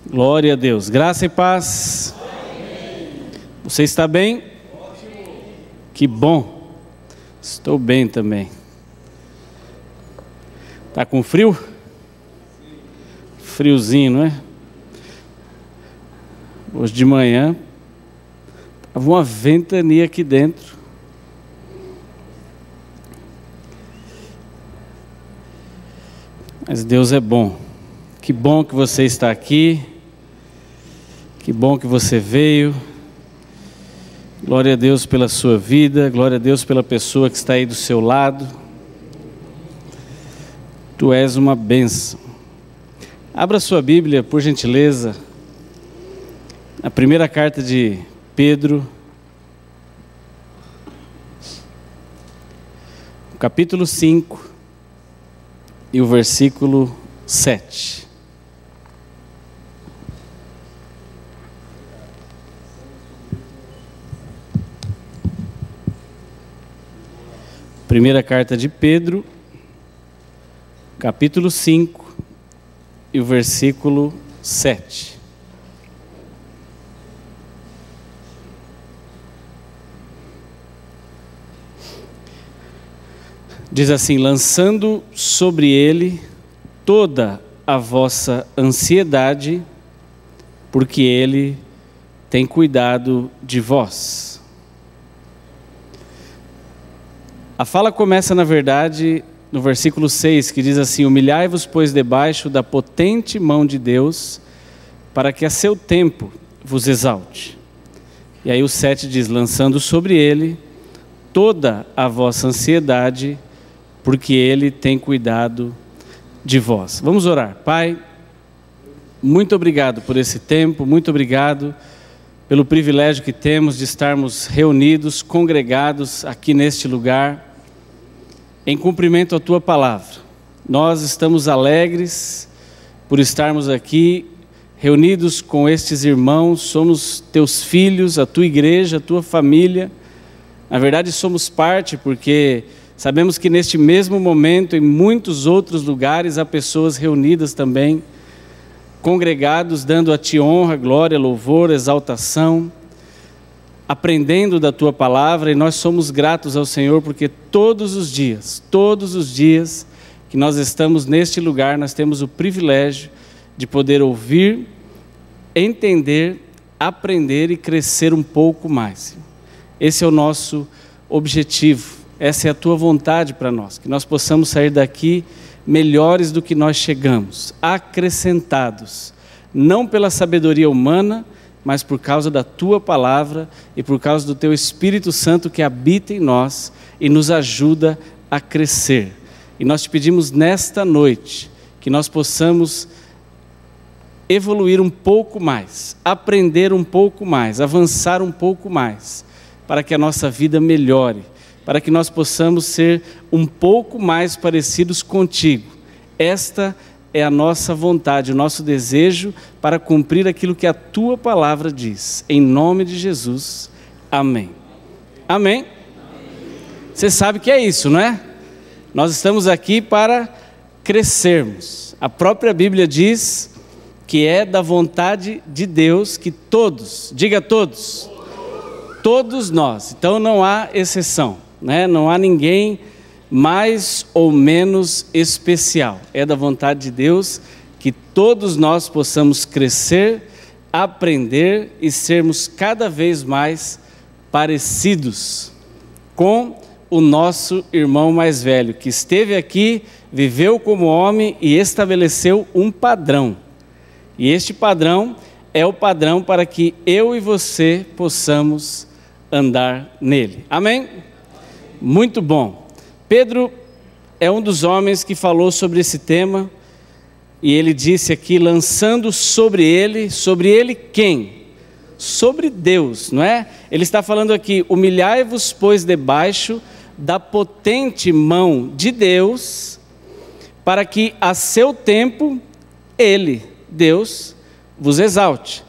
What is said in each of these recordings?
Glória a Deus. Graça e paz. Você está bem? Que bom. Estou bem também. Tá com frio? Friozinho, não é? Hoje de manhã estava uma ventania aqui dentro. Mas Deus é bom. Que bom que você está aqui. Que bom que você veio. Glória a Deus pela sua vida. Glória a Deus pela pessoa que está aí do seu lado. Tu és uma bênção. Abra sua Bíblia, por gentileza. A primeira carta de Pedro. Capítulo 5. E o versículo 7. Primeira carta de Pedro, capítulo 5 e o versículo 7. Diz assim: lançando sobre ele toda a vossa ansiedade, porque ele tem cuidado de vós. A fala começa, na verdade, no versículo 6, que diz assim: humilhai-vos, pois, debaixo da potente mão de Deus, para que a seu tempo vos exalte. E aí o 7 diz: lançando sobre ele toda a vossa ansiedade, porque ele tem cuidado de vós. Vamos orar. Pai, muito obrigado por esse tempo, muito obrigado pelo privilégio que temos de estarmos reunidos, congregados aqui neste lugar, em cumprimento à Tua Palavra. Nós estamos alegres por estarmos aqui, reunidos com estes irmãos, somos Teus filhos, a Tua igreja, a Tua família. Na verdade somos parte, porque sabemos que neste mesmo momento, em muitos outros lugares, há pessoas reunidas também, congregados, dando a Ti honra, glória, louvor, exaltação, aprendendo da Tua Palavra, e nós somos gratos ao Senhor, porque todos os dias que nós estamos neste lugar, nós temos o privilégio de poder ouvir, entender, aprender e crescer um pouco mais. Esse é o nosso objetivo, essa é a Tua vontade para nós, que nós possamos sair daqui melhores do que nós chegamos, acrescentados, não pela sabedoria humana, mas por causa da Tua Palavra e por causa do Teu Espírito Santo que habita em nós e nos ajuda a crescer. E nós Te pedimos nesta noite que nós possamos evoluir um pouco mais, aprender um pouco mais, avançar um pouco mais, para que a nossa vida melhore, para que nós possamos ser um pouco mais parecidos contigo. Esta é a nossa vontade, o nosso desejo para cumprir aquilo que a Tua Palavra diz. Em nome de Jesus, amém. Amém? Você sabe que é isso, não é? Nós estamos aqui para crescermos. A própria Bíblia diz que é da vontade de Deus que todos, diga todos, todos nós, então não há exceção. Não há ninguém mais ou menos especial. É da vontade de Deus que todos nós possamos crescer, aprender e sermos cada vez mais parecidos com o nosso irmão mais velho, que esteve aqui, viveu como homem e estabeleceu um padrão. E este padrão é o padrão para que eu e você possamos andar nele. Amém? Muito bom. Pedro é um dos homens que falou sobre esse tema, e ele disse aqui, lançando sobre ele quem? Sobre Deus, não é? Ele está falando aqui, humilhai-vos, pois, debaixo da potente mão de Deus, para que a seu tempo, Ele, Deus, vos exalte,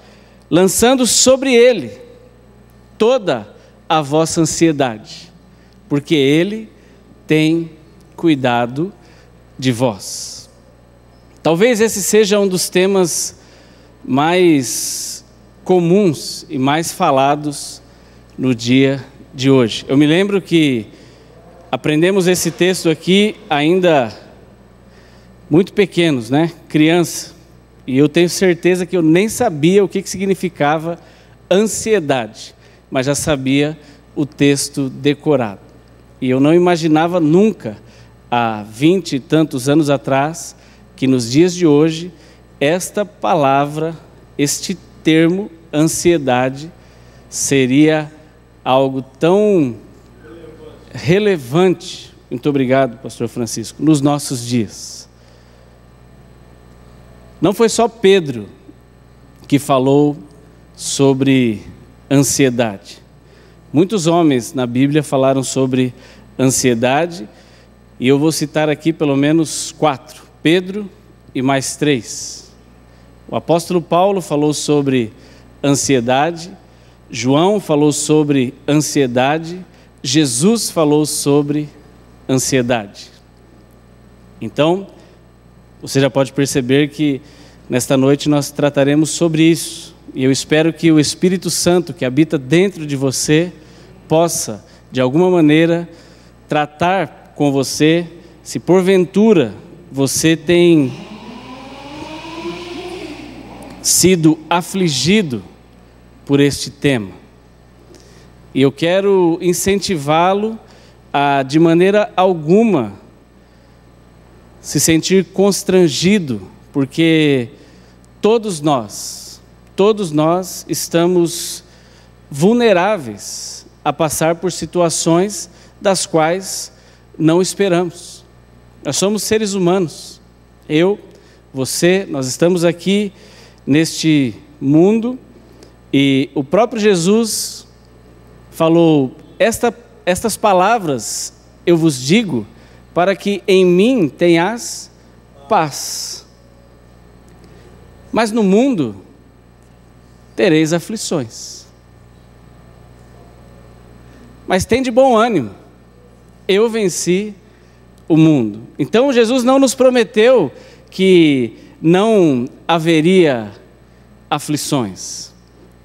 lançando sobre Ele toda a vossa ansiedade, porque Ele tem cuidado de vós. Talvez esse seja um dos temas mais comuns e mais falados no dia de hoje. Eu me lembro que aprendemos esse texto aqui ainda muito pequenos, né? Criança. E eu tenho certeza que eu nem sabia o que significava ansiedade, mas já sabia o texto decorado. E eu não imaginava nunca, há 20 e tantos anos atrás, que nos dias de hoje, esta palavra, este termo, ansiedade, seria algo tão relevante, muito obrigado, pastor Francisco, nos nossos dias. Não foi só Pedro que falou sobre ansiedade. Muitos homens na Bíblia falaram sobre ansiedade, e eu vou citar aqui pelo menos 4, Pedro e mais 3. O apóstolo Paulo falou sobre ansiedade, João falou sobre ansiedade, Jesus falou sobre ansiedade. Então, você já pode perceber que nesta noite nós trataremos sobre isso. E eu espero que o Espírito Santo que habita dentro de você possa, de alguma maneira, tratar com você, se porventura você tem sido afligido por este tema. E eu quero incentivá-lo a, de maneira alguma, se sentir constrangido, porque todos nós estamos vulneráveis a passar por situações das quais não esperamos. Nós somos seres humanos. Eu, você, nós estamos aqui neste mundo, e o próprio Jesus falou: estas palavras eu vos digo para que em mim tenhas paz. Mas no mundo tereis aflições. Mas tem de bom ânimo, eu venci o mundo. Então Jesus não nos prometeu que não haveria aflições.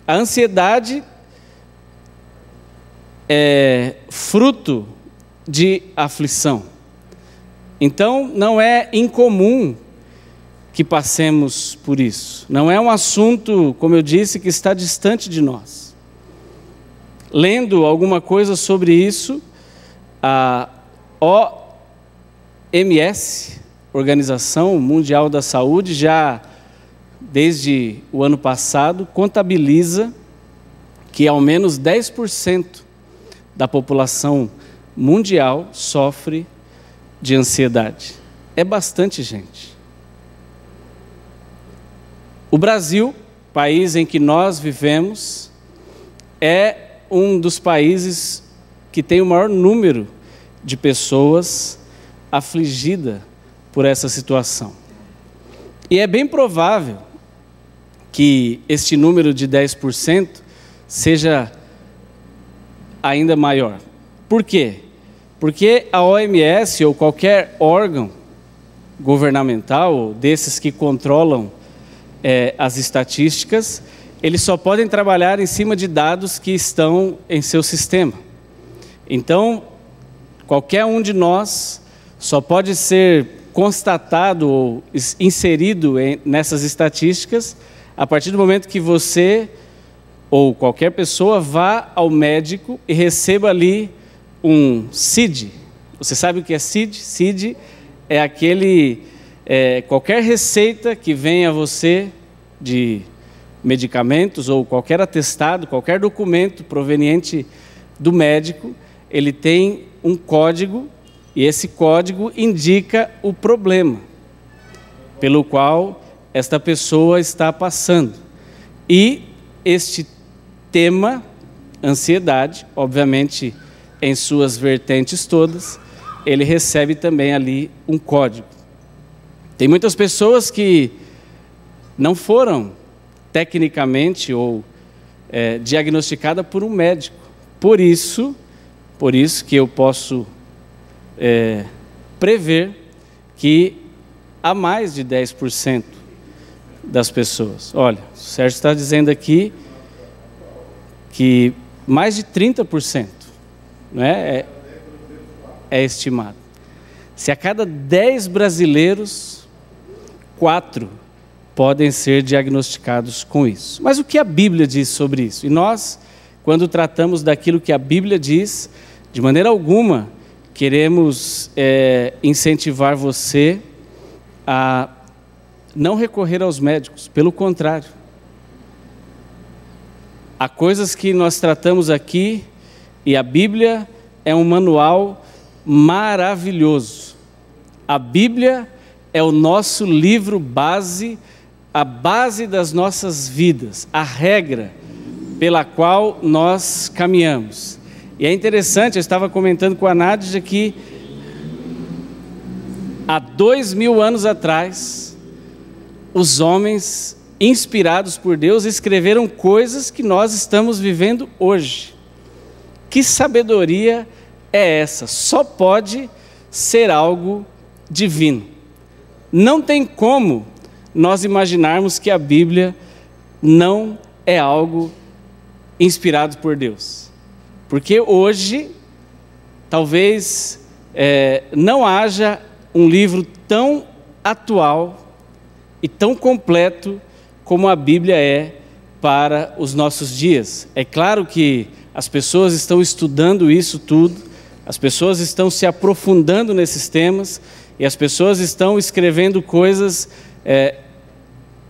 A ansiedade é fruto de aflição. Então não é incomum que passemos por isso. Não é um assunto, como eu disse, que está distante de nós. Lendo alguma coisa sobre isso, a OMS, Organização Mundial da Saúde, já desde o ano passado, contabiliza que ao menos 10% da população mundial sofre de ansiedade. É bastante gente. O Brasil, país em que nós vivemos, é um dos países que tem o maior número de pessoas afligidas por essa situação. E é bem provável que este número de 10% seja ainda maior. Por quê? Porque a OMS ou qualquer órgão governamental, desses que controlam as estatísticas, eles só podem trabalhar em cima de dados que estão em seu sistema. Então, qualquer um de nós só pode ser constatado ou inserido nessas estatísticas a partir do momento que você ou qualquer pessoa vá ao médico e receba ali um CID. Você sabe o que é CID? CID é qualquer receita que venha a você de medicamentos ou qualquer atestado, qualquer documento proveniente do médico, ele tem um código, e esse código indica o problema pelo qual esta pessoa está passando. E este tema, ansiedade, obviamente em suas vertentes todas, ele recebe também ali um código. Tem muitas pessoas que não foram tecnicamente ou diagnosticadas por um médico. Por isso que eu posso prever que há mais de 10% das pessoas. Olha, o Sérgio está dizendo aqui que mais de 30%, não é estimado. Se a cada 10 brasileiros, 4 podem ser diagnosticados com isso. Mas o que a Bíblia diz sobre isso? E nós, quando tratamos daquilo que a Bíblia diz, de maneira alguma queremos incentivar você a não recorrer aos médicos. Pelo contrário. Há coisas que nós tratamos aqui e a Bíblia é um manual maravilhoso. A Bíblia é o nosso livro base, a base das nossas vidas, a regra pela qual nós caminhamos. E é interessante, eu estava comentando com a Nádia que há 2000 anos atrás, os homens inspirados por Deus escreveram coisas que nós estamos vivendo hoje. Que sabedoria é essa? Só pode ser algo divino. Não tem como nós imaginarmos que a Bíblia não é algo inspirado por Deus. Porque hoje, talvez não haja um livro tão atual e tão completo como a Bíblia é para os nossos dias. É claro que as pessoas estão estudando isso tudo, as pessoas estão se aprofundando nesses temas e as pessoas estão escrevendo coisas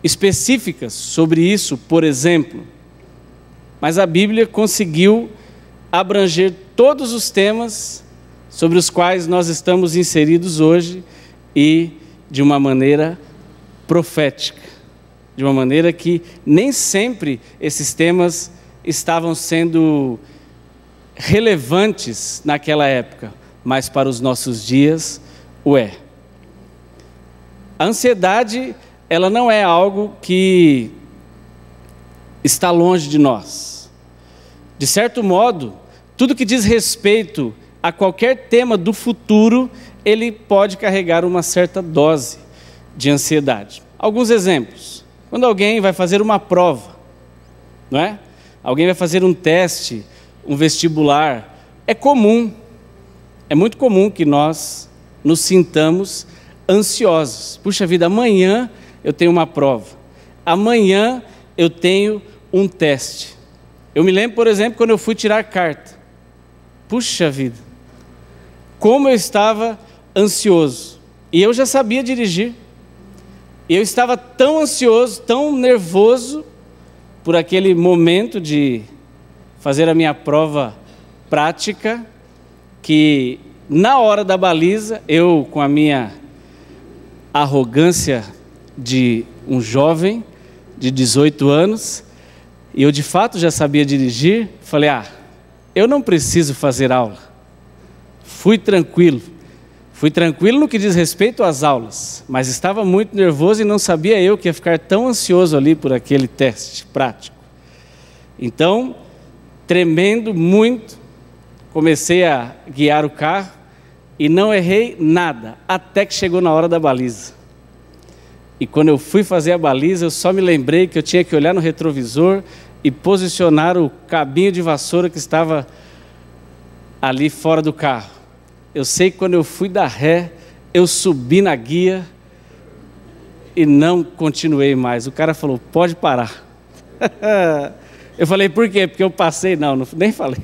específicas sobre isso, por exemplo. Mas a Bíblia conseguiu abranger todos os temas sobre os quais nós estamos inseridos hoje e de uma maneira profética, de uma maneira que nem sempre esses temas estavam sendo relevantes naquela época, mas para os nossos dias o é. A ansiedade, ela não é algo que está longe de nós. De certo modo, tudo que diz respeito a qualquer tema do futuro, ele pode carregar uma certa dose de ansiedade. Alguns exemplos. Quando alguém vai fazer uma prova, não é? Alguém vai fazer um teste, um vestibular, é comum, é muito comum que nós nos sintamos ansiosos. Puxa vida, amanhã eu tenho uma prova, amanhã eu tenho um teste. Eu me lembro, por exemplo, quando eu fui tirar carta. Puxa vida, como eu estava ansioso. E eu já sabia dirigir. E eu estava tão ansioso, tão nervoso por aquele momento de fazer a minha prova prática, que na hora da baliza, eu com a minha arrogância de um jovem de 18 anos, e eu de fato já sabia dirigir, falei, eu não preciso fazer aula. Fui tranquilo no que diz respeito às aulas, mas estava muito nervoso e não sabia eu que ia ficar tão ansioso ali por aquele teste prático. Então, tremendo muito, comecei a guiar o carro e não errei nada, até que chegou na hora da baliza. E quando eu fui fazer a baliza, eu só me lembrei que eu tinha que olhar no retrovisor e posicionar o cabinho de vassoura que estava ali fora do carro. Eu sei que quando eu fui dar ré, eu subi na guia e não continuei mais. O cara falou, pode parar. Eu falei, por quê? Porque eu passei? Não, nem falei.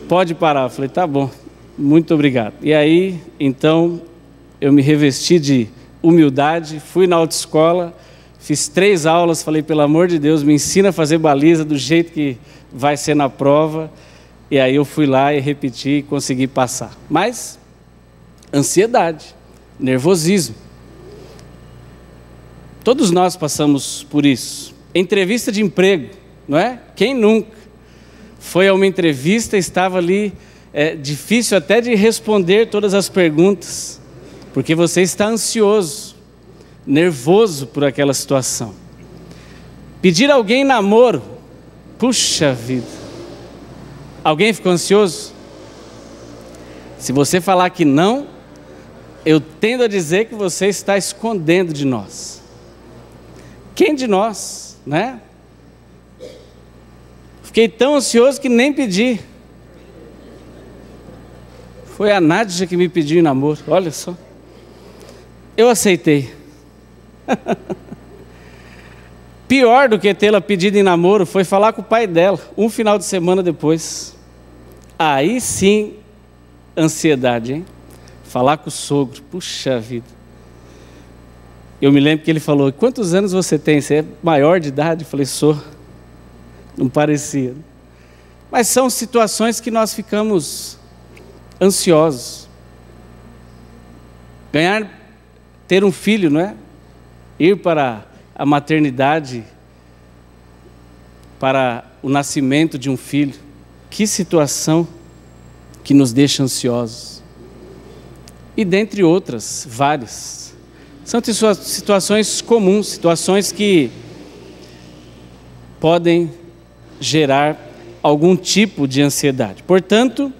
Pode parar. Eu falei, tá bom, muito obrigado. E aí, então, eu me revesti de humildade, fui na autoescola, fiz 3 aulas, falei, pelo amor de Deus, me ensina a fazer baliza do jeito que vai ser na prova. E aí eu fui lá e repeti e consegui passar. Mas, ansiedade, nervosismo. Todos nós passamos por isso. Entrevista de emprego, não é? Quem nunca foi a uma entrevista, estava ali, difícil até de responder todas as perguntas, porque você está ansioso, nervoso por aquela situação. Pedir a alguém namoro, puxa vida. Alguém ficou ansioso? Se você falar que não, eu tendo a dizer que você está escondendo de nós. Quem de nós, né? Fiquei tão ansioso que nem pedi. Foi a Nádia que me pediu em namoro, olha só. Eu aceitei. Pior do que tê-la pedido em namoro foi falar com o pai dela, um final de semana depois. Aí sim, ansiedade, hein? Falar com o sogro, puxa vida. Eu me lembro que ele falou, quantos anos você tem? Você é maior de idade? Eu falei, sou. Não parecia. Mas são situações que nós ficamos ansiosos. Ter um filho, não é? Ir para a maternidade, para o nascimento de um filho. Que situação que nos deixa ansiosos. E dentre outras, várias. São situações comuns, situações que podem gerar algum tipo de ansiedade. Portanto,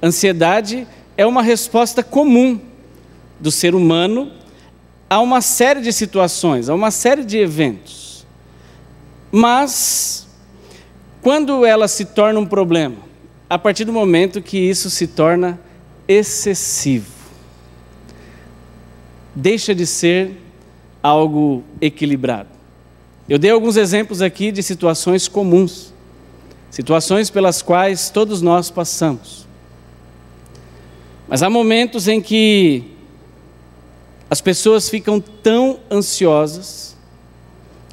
ansiedade é uma resposta comum do ser humano a uma série de situações, a uma série de eventos. Mas, quando ela se torna um problema? A partir do momento que isso se torna excessivo. Deixa de ser algo equilibrado. Eu dei alguns exemplos aqui de situações comuns, situações pelas quais todos nós passamos. Mas há momentos em que as pessoas ficam tão ansiosas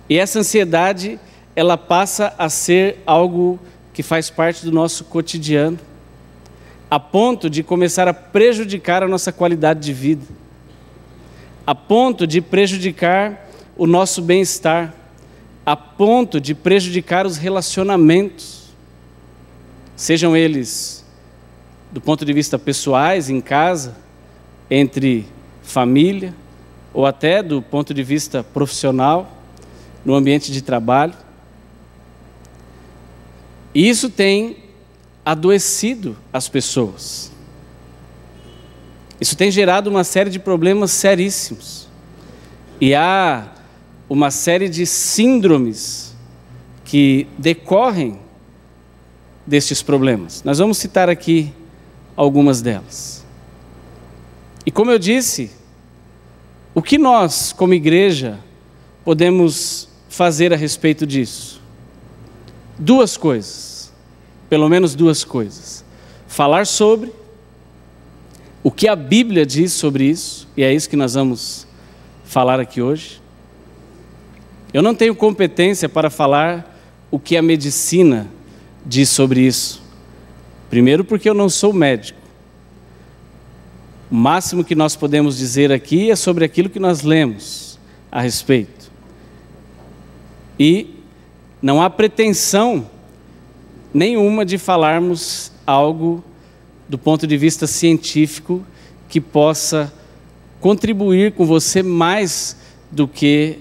e essa ansiedade, ela passa a ser algo que faz parte do nosso cotidiano, a ponto de começar a prejudicar a nossa qualidade de vida, a ponto de prejudicar o nosso bem-estar, a ponto de prejudicar os relacionamentos, sejam eles do ponto de vista pessoais, em casa, entre família, ou até do ponto de vista profissional, no ambiente de trabalho. E isso tem adoecido as pessoas. Isso tem gerado uma série de problemas seríssimos. E há uma série de síndromes que decorrem destes problemas. Nós vamos citar aqui algumas delas. E como eu disse, o que nós, como igreja, podemos fazer a respeito disso? Duas coisas, pelo menos duas coisas. Falar sobre o que a Bíblia diz sobre isso, e é isso que nós vamos falar aqui hoje. Eu não tenho competência para falar o que a medicina diz sobre isso. Primeiro porque eu não sou médico. O máximo que nós podemos dizer aqui é sobre aquilo que nós lemos a respeito. E não há pretensão nenhuma de falarmos algo do ponto de vista científico que possa contribuir com você mais do que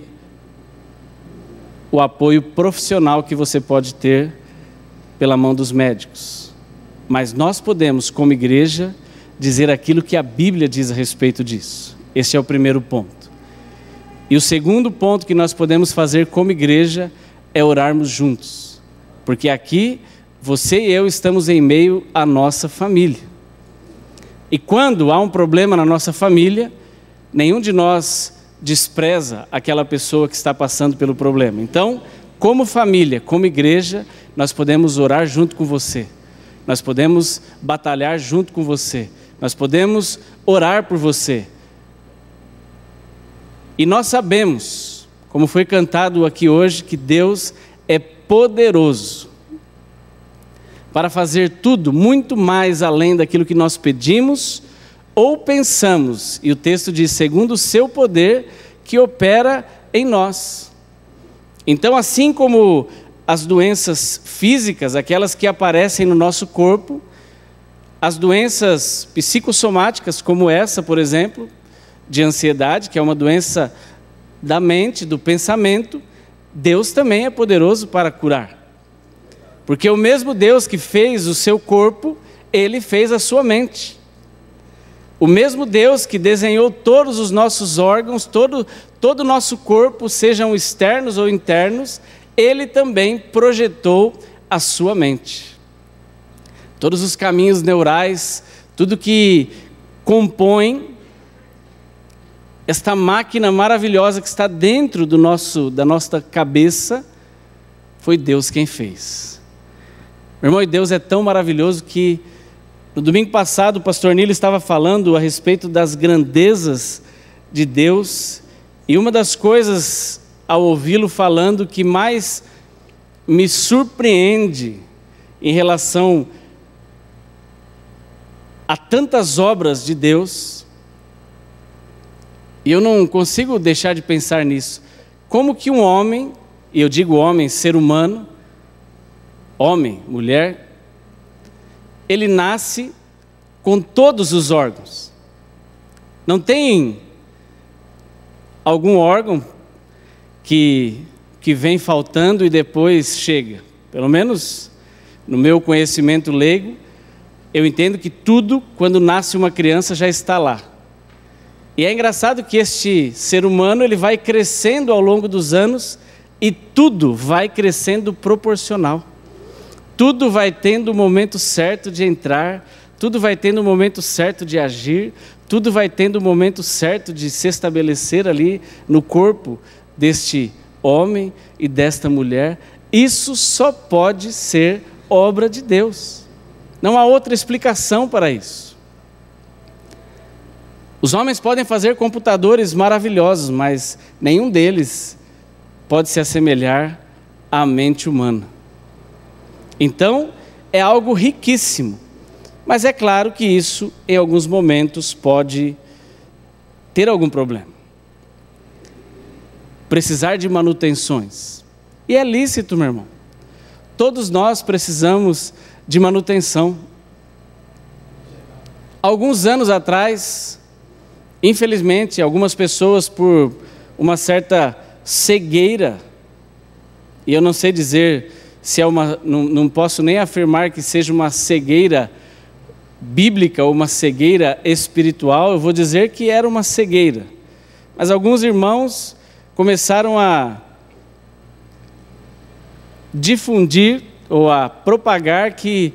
o apoio profissional que você pode ter pela mão dos médicos. Mas nós podemos, como igreja, dizer aquilo que a Bíblia diz a respeito disso. Esse é o primeiro ponto. E o segundo ponto que nós podemos fazer como igreja é orarmos juntos. Porque aqui, você e eu estamos em meio à nossa família. E quando há um problema na nossa família, nenhum de nós despreza aquela pessoa que está passando pelo problema. Então, como família, como igreja, nós podemos orar junto com você. Nós podemos batalhar junto com você. Nós podemos orar por você. E nós sabemos, como foi cantado aqui hoje, que Deus é poderoso para fazer tudo muito mais além daquilo que nós pedimos ou pensamos. E o texto diz, segundo o seu poder que opera em nós. Então, assim como as doenças físicas, aquelas que aparecem no nosso corpo, as doenças psicossomáticas, como essa, por exemplo, de ansiedade, que é uma doença da mente, do pensamento, Deus também é poderoso para curar. Porque o mesmo Deus que fez o seu corpo, Ele fez a sua mente. O mesmo Deus que desenhou todos os nossos órgãos, todo o nosso corpo, sejam externos ou internos, Ele também projetou a sua mente. Todos os caminhos neurais, tudo que compõe esta máquina maravilhosa que está dentro da nossa cabeça, foi Deus quem fez. Meu irmão, e Deus é tão maravilhoso que no domingo passado o pastor Nilo estava falando a respeito das grandezas de Deus, e uma das coisas ao ouvi-lo falando que mais me surpreende em relação a tantas obras de Deus, e eu não consigo deixar de pensar nisso, como que um homem, e eu digo homem, ser humano, homem, mulher, ele nasce com todos os órgãos. Não tem algum órgão que vem faltando e depois chega. Pelo menos no meu conhecimento leigo, eu entendo que tudo, quando nasce uma criança, já está lá. E é engraçado que este ser humano, ele vai crescendo ao longo dos anos e tudo vai crescendo proporcional. Tudo vai tendo o momento certo de entrar, tudo vai tendo o momento certo de agir, tudo vai tendo o momento certo de se estabelecer ali no corpo deste homem e desta mulher. Isso só pode ser obra de Deus. Não há outra explicação para isso. Os homens podem fazer computadores maravilhosos, mas nenhum deles pode se assemelhar à mente humana. Então, é algo riquíssimo, mas é claro que isso, em alguns momentos, pode ter algum problema. Precisar de manutenções. E é lícito, meu irmão. Todos nós precisamos de manutenção. Alguns anos atrás, infelizmente, algumas pessoas, por uma certa cegueira, e eu não sei dizer se é não posso nem afirmar que seja uma cegueira bíblica ou uma cegueira espiritual, eu vou dizer que era uma cegueira. Mas alguns irmãos começaram a difundir ou a propagar que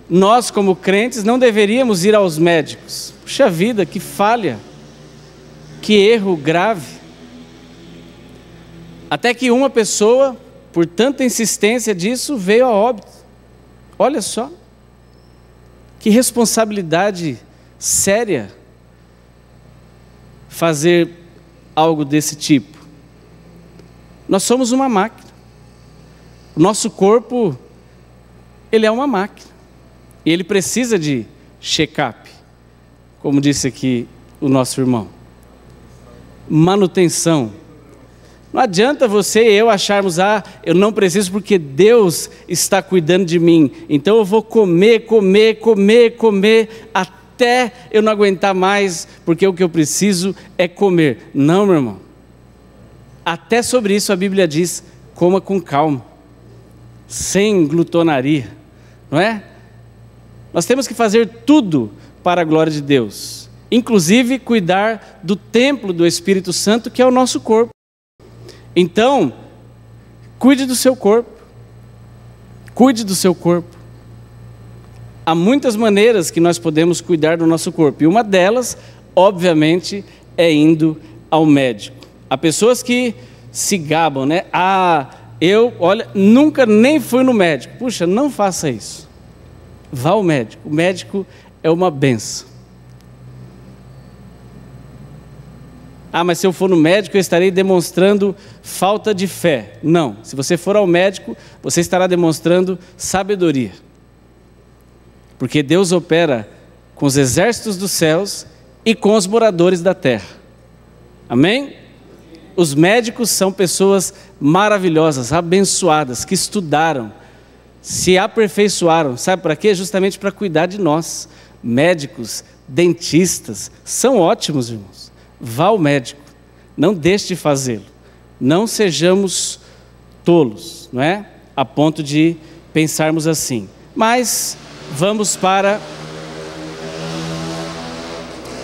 nós, como crentes, não deveríamos ir aos médicos. Puxa vida, que falha, que erro grave. Até que uma pessoa, por tanta insistência disso, veio a óbito. Olha só, que responsabilidade séria fazer algo desse tipo. Nós somos uma máquina. O nosso corpo, ele é uma máquina. E ele precisa de check-up, como disse aqui o nosso irmão. Manutenção. Não adianta você e eu acharmos, eu não preciso porque Deus está cuidando de mim. Então eu vou comer até eu não aguentar mais, porque o que eu preciso é comer. Não, meu irmão. Até sobre isso a Bíblia diz, coma com calma, sem glutonaria, não é? Nós temos que fazer tudo para a glória de Deus, inclusive cuidar do templo do Espírito Santo, que é o nosso corpo. Então, cuide do seu corpo. Cuide do seu corpo. Há muitas maneiras que nós podemos cuidar do nosso corpo. E uma delas, obviamente, é indo ao médico. Há pessoas que se gabam, né? Nunca nem fui no médico. Puxa, não faça isso. Vá ao médico. O médico é uma benção. Mas se eu for no médico, eu estarei demonstrando falta de fé. Não, se você for ao médico, você estará demonstrando sabedoria. Porque Deus opera com os exércitos dos céus e com os moradores da terra. Amém? Os médicos são pessoas maravilhosas, abençoadas, que estudaram, se aperfeiçoaram. Sabe para quê? Justamente para cuidar de nós. Médicos, dentistas, são ótimos, irmãos. Vá ao médico, não deixe de fazê-lo. Não sejamos tolos, não é? A ponto de pensarmos assim. Mas vamos para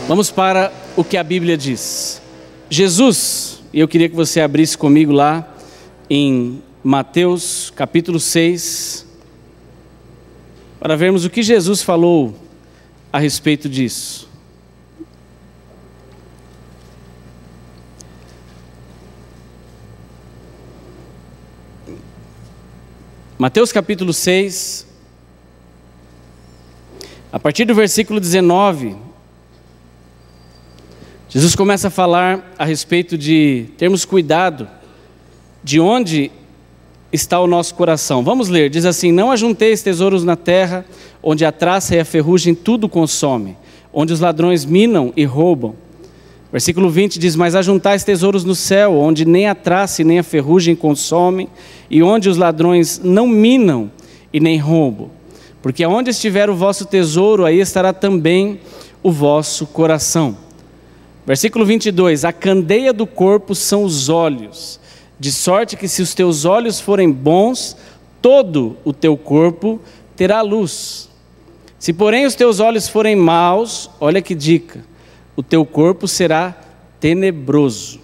Vamos para o que a Bíblia diz. Jesus, e eu queria que você abrisse comigo lá em Mateus capítulo 6, para vermos o que Jesus falou a respeito disso. Mateus capítulo 6, a partir do versículo 19, Jesus começa a falar a respeito de termos cuidado de onde está o nosso coração. Vamos ler, diz assim: não ajunteis tesouros na terra, onde a traça e a ferrugem tudo consomem, onde os ladrões minam e roubam. Versículo 20 diz: mas ajuntais tesouros no céu, onde nem a traça e nem a ferrugem consomem, e onde os ladrões não minam e nem roubam. Porque aonde estiver o vosso tesouro, aí estará também o vosso coração. Versículo 22, a candeia do corpo são os olhos, de sorte que se os teus olhos forem bons, todo o teu corpo terá luz. Se porém os teus olhos forem maus, olha que dica, o teu corpo será tenebroso.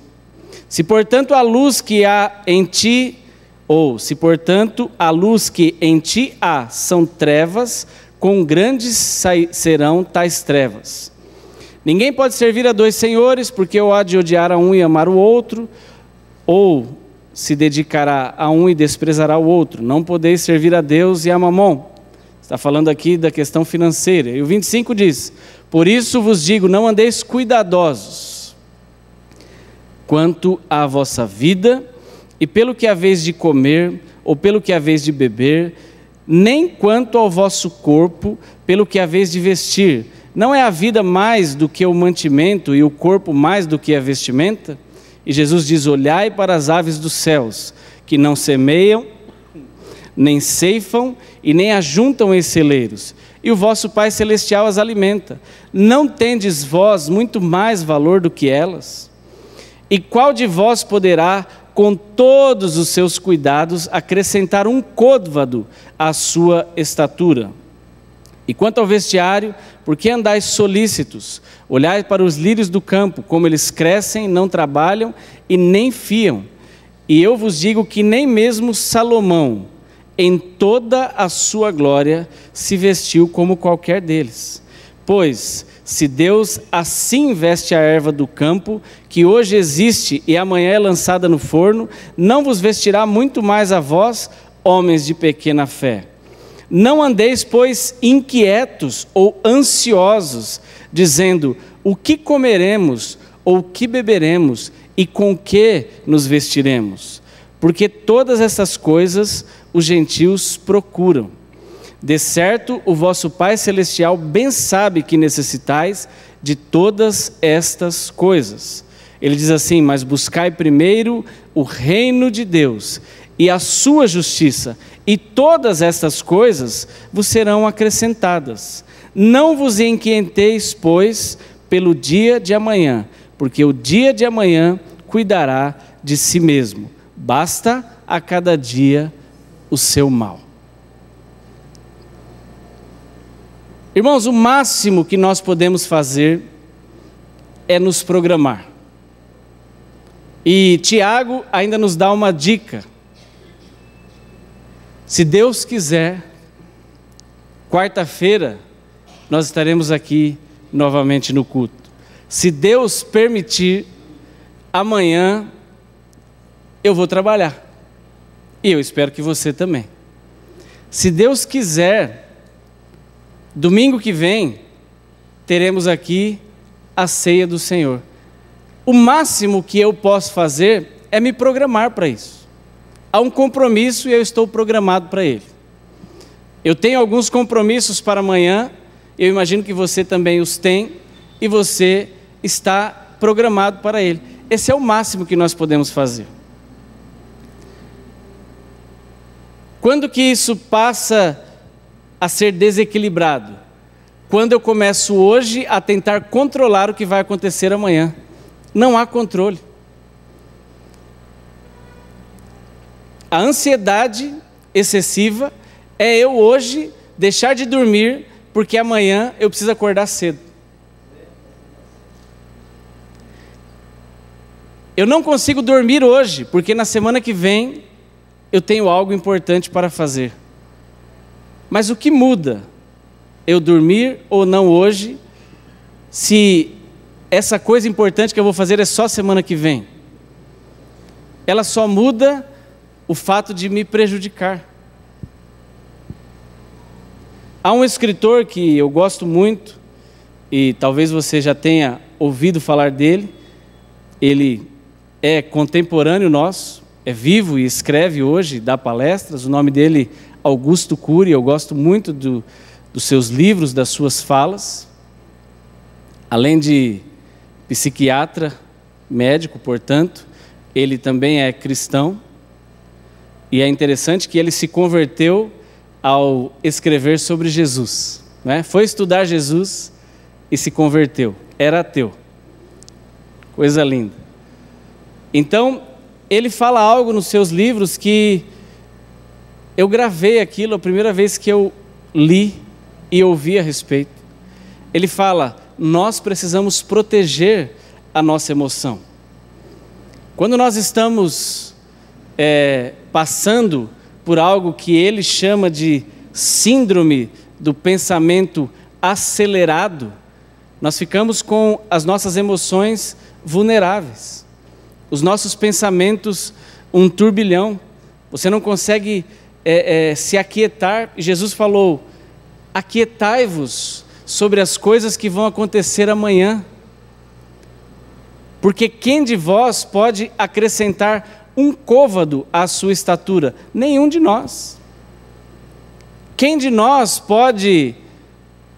Se portanto a luz que há em ti, ou se portanto a luz que em ti há são trevas, quão grandes serão tais trevas. Ninguém pode servir a dois senhores, porque ou há de odiar a um e amar o outro, ou se dedicará a um e desprezará o outro. Não podeis servir a Deus e a Mamon. Está falando aqui da questão financeira. E o 25 diz: por isso vos digo, não andeis cuidadosos quanto à vossa vida, e pelo que haveis de comer, ou pelo que haveis de beber, nem quanto ao vosso corpo, pelo que haveis de vestir. Não é a vida mais do que o mantimento, e o corpo mais do que a vestimenta? E Jesus diz: olhai para as aves dos céus, que não semeiam, nem ceifam, e nem ajuntam em celeiros, e o vosso Pai Celestial as alimenta. Não tendes vós muito mais valor do que elas? E qual de vós poderá, com todos os seus cuidados, acrescentar um côvado à sua estatura? E quanto ao vestiário, por que andais solícitos? Olhai para os lírios do campo, como eles crescem, não trabalham e nem fiam. E eu vos digo que nem mesmo Salomão, em toda a sua glória, se vestiu como qualquer deles. Pois, se Deus assim veste a erva do campo, que hoje existe e amanhã é lançada no forno, não vos vestirá muito mais a vós, homens de pequena fé? Não andeis, pois, inquietos ou ansiosos, dizendo: o que comeremos, ou o que beberemos, e com que nos vestiremos? Porque todas essas coisas os gentios procuram. De certo, o vosso Pai Celestial bem sabe que necessitais de todas estas coisas. Ele diz assim: mas buscai primeiro o reino de Deus e a sua justiça, e todas estas coisas vos serão acrescentadas. Não vos inquieteis, pois, pelo dia de amanhã, porque o dia de amanhã cuidará de si mesmo. Basta a cada dia o seu mal. Irmãos, o máximo que nós podemos fazer é nos programar. E Tiago ainda nos dá uma dica. Se Deus quiser, quarta-feira nós estaremos aqui novamente no culto. Se Deus permitir, amanhã eu vou trabalhar. E eu espero que você também. Se Deus quiser, domingo que vem, teremos aqui a ceia do Senhor. O máximo que eu posso fazer é me programar para isso. Há um compromisso e eu estou programado para ele. Eu tenho alguns compromissos para amanhã, eu imagino que você também os tem, e você está programado para ele. Esse é o máximo que nós podemos fazer. Quando que isso passa a ser desequilibrado? Quando eu começo hoje a tentar controlar o que vai acontecer amanhã. Não há controle. A ansiedade excessiva é eu hoje deixar de dormir porque amanhã eu preciso acordar cedo. Eu não consigo dormir hoje, porque na semana que vem eu tenho algo importante para fazer. Mas o que muda eu dormir ou não hoje, se essa coisa importante que eu vou fazer é só semana que vem? Ela só muda o fato de me prejudicar. Há um escritor que eu gosto muito, e talvez você já tenha ouvido falar dele. Ele é contemporâneo nosso, é vivo e escreve hoje, dá palestras. O nome dele é Augusto Cury. Eu gosto muito dos seus livros, das suas falas. Além de psiquiatra, médico, portanto, ele também é cristão. E é interessante que ele se converteu ao escrever sobre Jesus, né? Foi estudar Jesus e se converteu. Era ateu. Coisa linda. Então, ele fala algo nos seus livros que eu gravei aquilo a primeira vez que eu li e ouvi a respeito. Ele fala: nós precisamos proteger a nossa emoção. Quando nós estamos passando por algo que ele chama de síndrome do pensamento acelerado, nós ficamos com as nossas emoções vulneráveis. Os nossos pensamentos, um turbilhão. Você não consegue se aquietar. E Jesus falou: aquietai-vos sobre as coisas que vão acontecer amanhã. Porque quem de vós pode acrescentar um côvado à sua estatura? Nenhum de nós. Quem de nós pode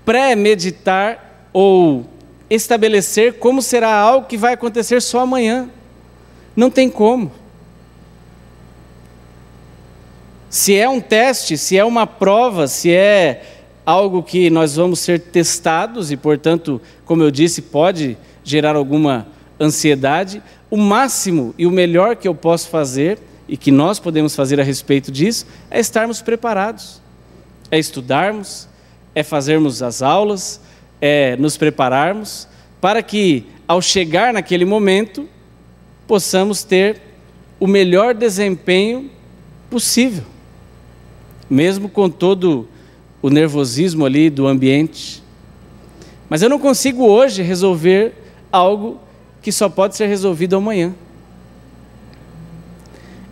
pré-meditar ou estabelecer como será algo que vai acontecer só amanhã? Não tem como. Se é um teste, se é uma prova, se é algo que nós vamos ser testados e, portanto, como eu disse, pode gerar alguma ansiedade, o máximo e o melhor que eu posso fazer e que nós podemos fazer a respeito disso é estarmos preparados, é estudarmos, é fazermos as aulas, é nos prepararmos para que, ao chegar naquele momento, possamos ter o melhor desempenho possível, mesmo com todo o nervosismo ali do ambiente. Mas eu não consigo hoje resolver algo que só pode ser resolvido amanhã.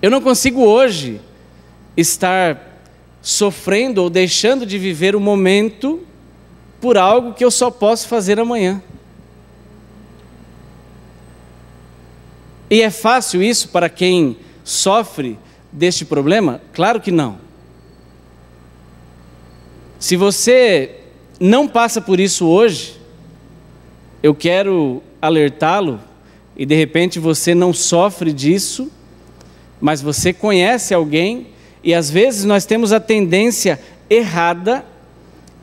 Eu não consigo hoje estar sofrendo ou deixando de viver o momento por algo que eu só posso fazer amanhã. E é fácil isso para quem sofre deste problema? Claro que não. Se você não passa por isso hoje, eu quero alertá-lo, e de repente você não sofre disso, mas você conhece alguém, e às vezes nós temos a tendência errada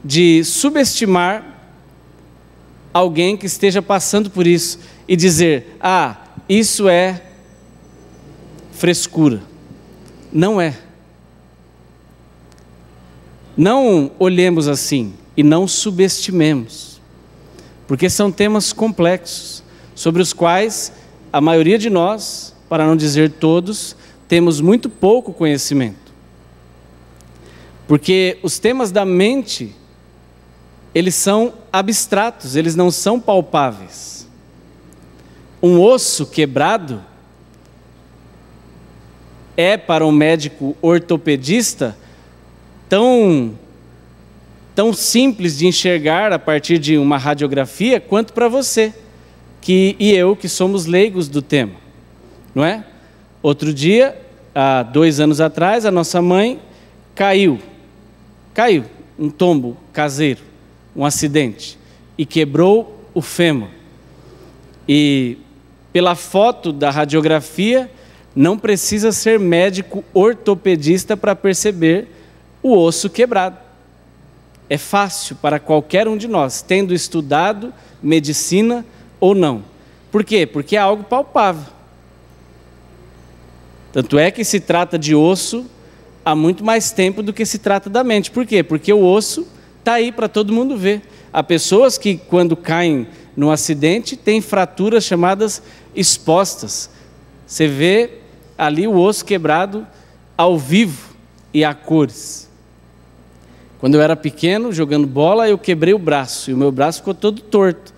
de subestimar alguém que esteja passando por isso e dizer: ah, isso é frescura. Não é. Não olhemos assim e não subestimemos, porque são temas complexos, sobre os quais a maioria de nós, para não dizer todos, temos muito pouco conhecimento. Porque os temas da mente, eles são abstratos, eles não são palpáveis. Um osso quebrado é, para um médico ortopedista, tão simples de enxergar a partir de uma radiografia, quanto para você e eu, que somos leigos do tema, não é? Outro dia, há 2 anos atrás, a nossa mãe caiu, um tombo caseiro, um acidente, e quebrou o fêmur. E pela foto da radiografia, não precisa ser médico ortopedista para perceber o osso quebrado. É fácil para qualquer um de nós, tendo estudado medicina ou não. Por quê? Porque é algo palpável. Tanto é que se trata de osso há muito mais tempo do que se trata da mente. Por quê? Porque o osso está aí para todo mundo ver. Há pessoas que, quando caem num acidente, têm fraturas chamadas expostas, Você vê ali o osso quebrado ao vivo e a cores. Quando eu era pequeno, jogando bola, eu quebrei o braço, e o meu braço ficou todo torto.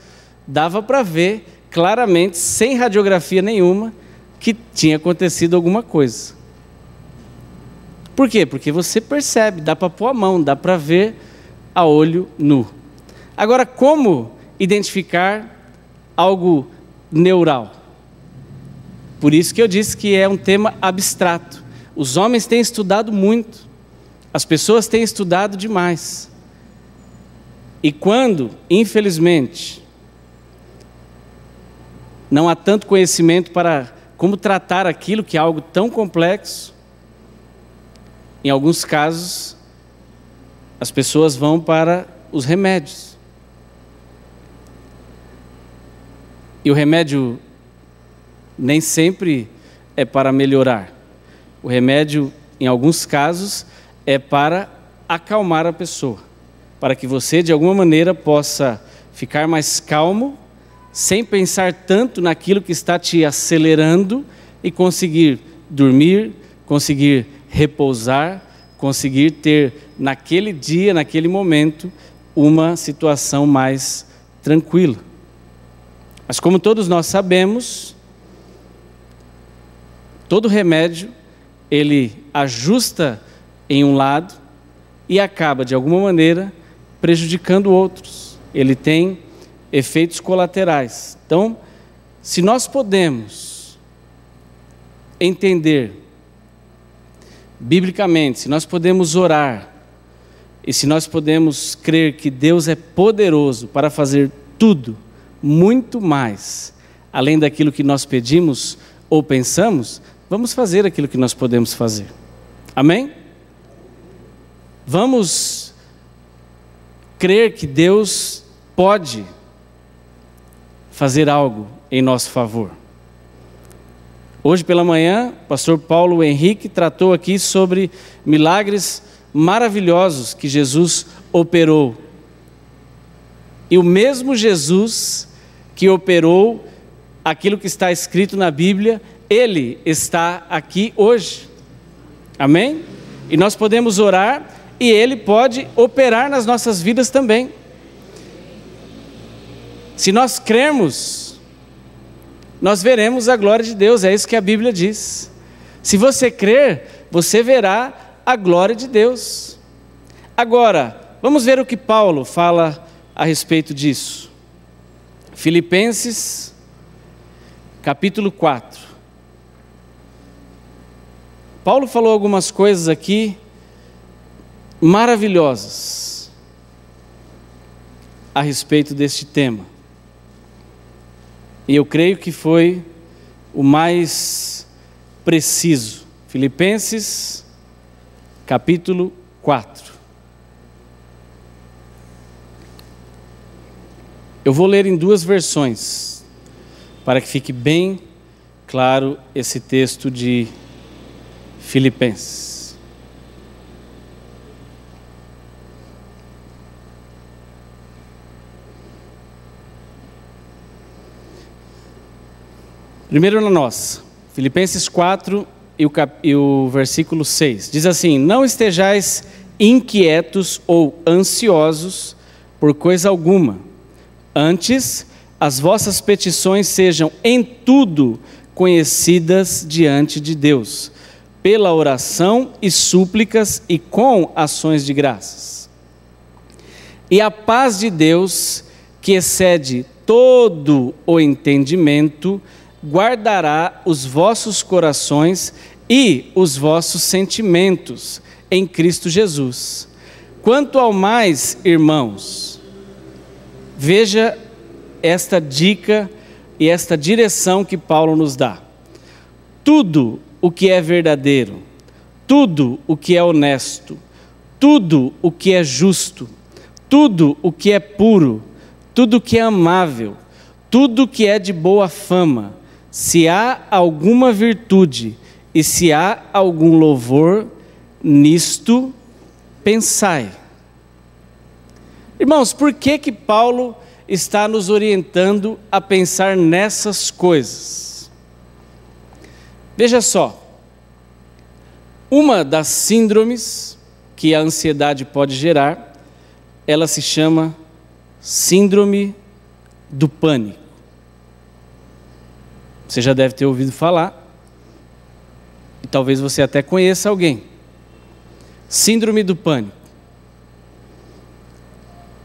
Dava para ver claramente, sem radiografia nenhuma, que tinha acontecido alguma coisa. Por quê? Porque você percebe, dá para pôr a mão, dá para ver a olho nu. Agora, como identificar algo neural? Por isso que eu disse que é um tema abstrato. Os homens têm estudado muito, as pessoas têm estudado demais. E quando, infelizmente, não há tanto conhecimento para como tratar aquilo que é algo tão complexo, em alguns casos, as pessoas vão para os remédios. E o remédio nem sempre é para melhorar. O remédio, em alguns casos, é para acalmar a pessoa, para que você, de alguma maneira, possa ficar mais calmo, sem pensar tanto naquilo que está te acelerando e conseguir dormir, conseguir repousar, conseguir ter naquele dia, naquele momento, uma situação mais tranquila. Mas como todos nós sabemos, todo remédio, ele ajusta em um lado e acaba, de alguma maneira, prejudicando outros. Ele tem efeitos colaterais. Então, se nós podemos entender biblicamente, se nós podemos orar, e se nós podemos crer que Deus é poderoso para fazer tudo, muito mais, além daquilo que nós pedimos ou pensamos, vamos fazer aquilo que nós podemos fazer. Amém? Vamos crer que Deus pode fazer algo em nosso favor. Hoje pela manhã, o pastor Paulo Henrique tratou aqui sobre milagres maravilhosos que Jesus operou. E o mesmo Jesus que operou aquilo que está escrito na Bíblia, Ele está aqui hoje. Amém? E nós podemos orar e Ele pode operar nas nossas vidas também. Se nós crermos, nós veremos a glória de Deus, é isso que a Bíblia diz. Se você crer, você verá a glória de Deus. Agora, vamos ver o que Paulo fala a respeito disso. Filipenses, capítulo 4. Paulo falou algumas coisas aqui maravilhosas a respeito deste tema. E eu creio que foi o mais preciso. Filipenses, capítulo 4. Eu vou ler em duas versões, para que fique bem claro esse texto de Filipenses. Primeiro na nossa, Filipenses 4 e o versículo 6. Diz assim: não estejais inquietos ou ansiosos por coisa alguma, antes as vossas petições sejam em tudo conhecidas diante de Deus, pela oração e súplicas e com ações de graças. E a paz de Deus, que excede todo o entendimento, guardará os vossos corações e os vossos sentimentos em Cristo Jesus. Quanto ao mais, irmãos, veja esta dica e esta direção que Paulo nos dá. Tudo o que é verdadeiro, tudo o que é honesto, tudo o que é justo, tudo o que é puro, tudo o que é amável, tudo o que é de boa fama, se há alguma virtude e se há algum louvor, nisto pensai. Irmãos, por que Paulo está nos orientando a pensar nessas coisas? Veja só, uma das síndromes que a ansiedade pode gerar, ela se chama síndrome do pânico. Você já deve ter ouvido falar, e talvez você até conheça alguém. Síndrome do pânico.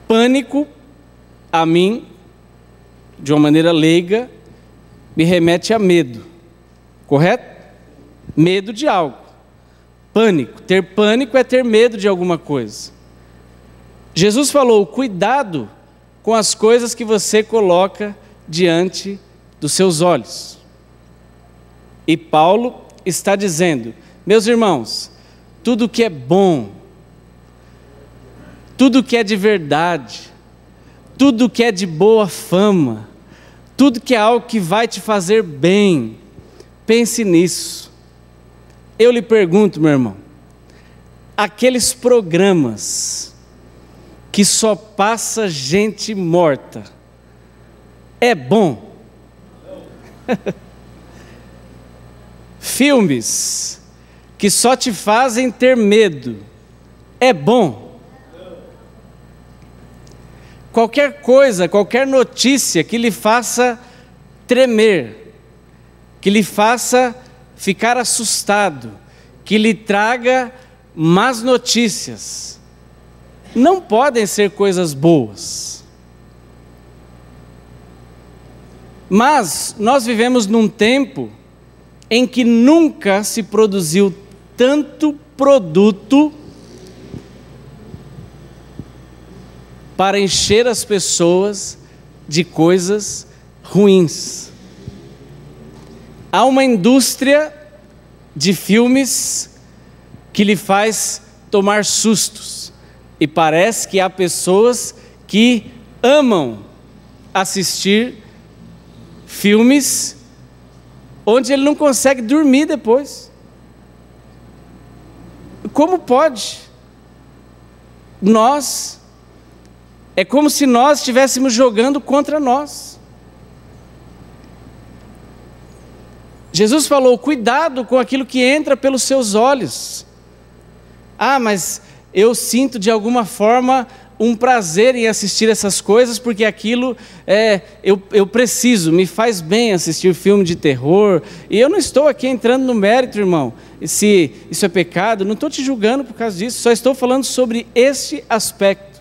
Pânico, a mim, de uma maneira leiga, me remete a medo, correto? Medo de algo. Pânico, ter pânico é ter medo de alguma coisa. Jesus falou, cuidado com as coisas que você coloca diante dos seus olhos. E Paulo está dizendo, meus irmãos, tudo que é bom, tudo que é de verdade, tudo que é de boa fama, tudo que é algo que vai te fazer bem, pense nisso. Eu lhe pergunto, meu irmão, aqueles programas que só passa gente morta, é bom? Filmes que só te fazem ter medo, é bom? Qualquer coisa, qualquer notícia que lhe faça tremer, que lhe faça ficar assustado, que lhe traga más notícias, não podem ser coisas boas. Mas nós vivemos num tempo em que nunca se produziu tanto produto para encher as pessoas de coisas ruins. Há uma indústria de filmes que lhe faz tomar sustos, e parece que há pessoas que amam assistir filmes onde ele não consegue dormir depois. Como pode? É como se nós estivéssemos jogando contra nós. Jesus falou, cuidado com aquilo que entra pelos seus olhos. Ah, mas eu sinto de alguma forma um prazer em assistir essas coisas, porque aquilo eu preciso, me faz bem assistir filme de terror. E eu não estou aqui entrando no mérito, irmão, se isso é pecado, não estou te julgando por causa disso, só estou falando sobre este aspecto.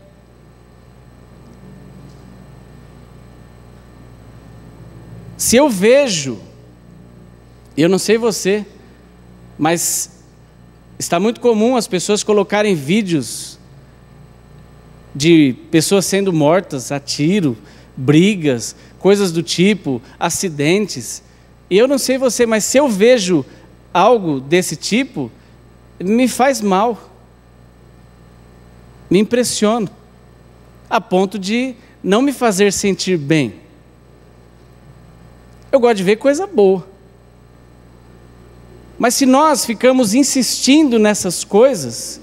Se eu vejo, eu não sei você, mas está muito comum as pessoas colocarem vídeos de pessoas sendo mortas a tiro, brigas, coisas do tipo, acidentes. E eu não sei você, mas se eu vejo algo desse tipo, me faz mal, me impressiona, a ponto de não me fazer sentir bem. Eu gosto de ver coisa boa. Mas se nós ficamos insistindo nessas coisas,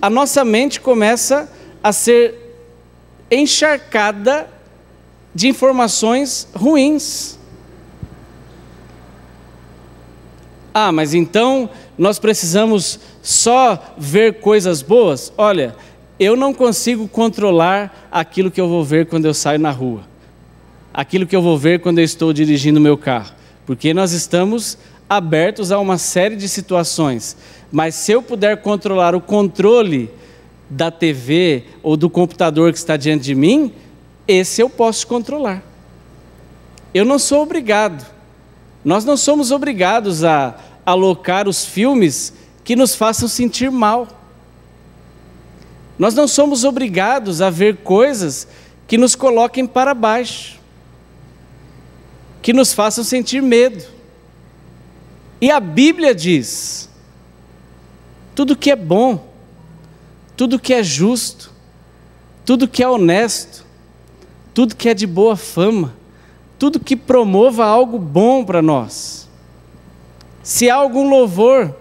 a nossa mente começa a ser encharcada de informações ruins. Ah, mas então nós precisamos só ver coisas boas? Olha, eu não consigo controlar aquilo que eu vou ver quando eu saio na rua, aquilo que eu vou ver quando eu estou dirigindo o meu carro, porque nós estamos abertos a uma série de situações. Mas se eu puder controlar o controle da TV ou do computador que está diante de mim, esse eu posso controlar. Eu não sou obrigado. Nós não somos obrigados a alocar os filmes que nos façam sentir mal. Nós não somos obrigados a ver coisas que nos coloquem para baixo, que nos façam sentir medo. E a Bíblia diz, tudo que é bom, tudo que é justo, tudo que é honesto, tudo que é de boa fama, tudo que promova algo bom para nós. Se há algum louvor,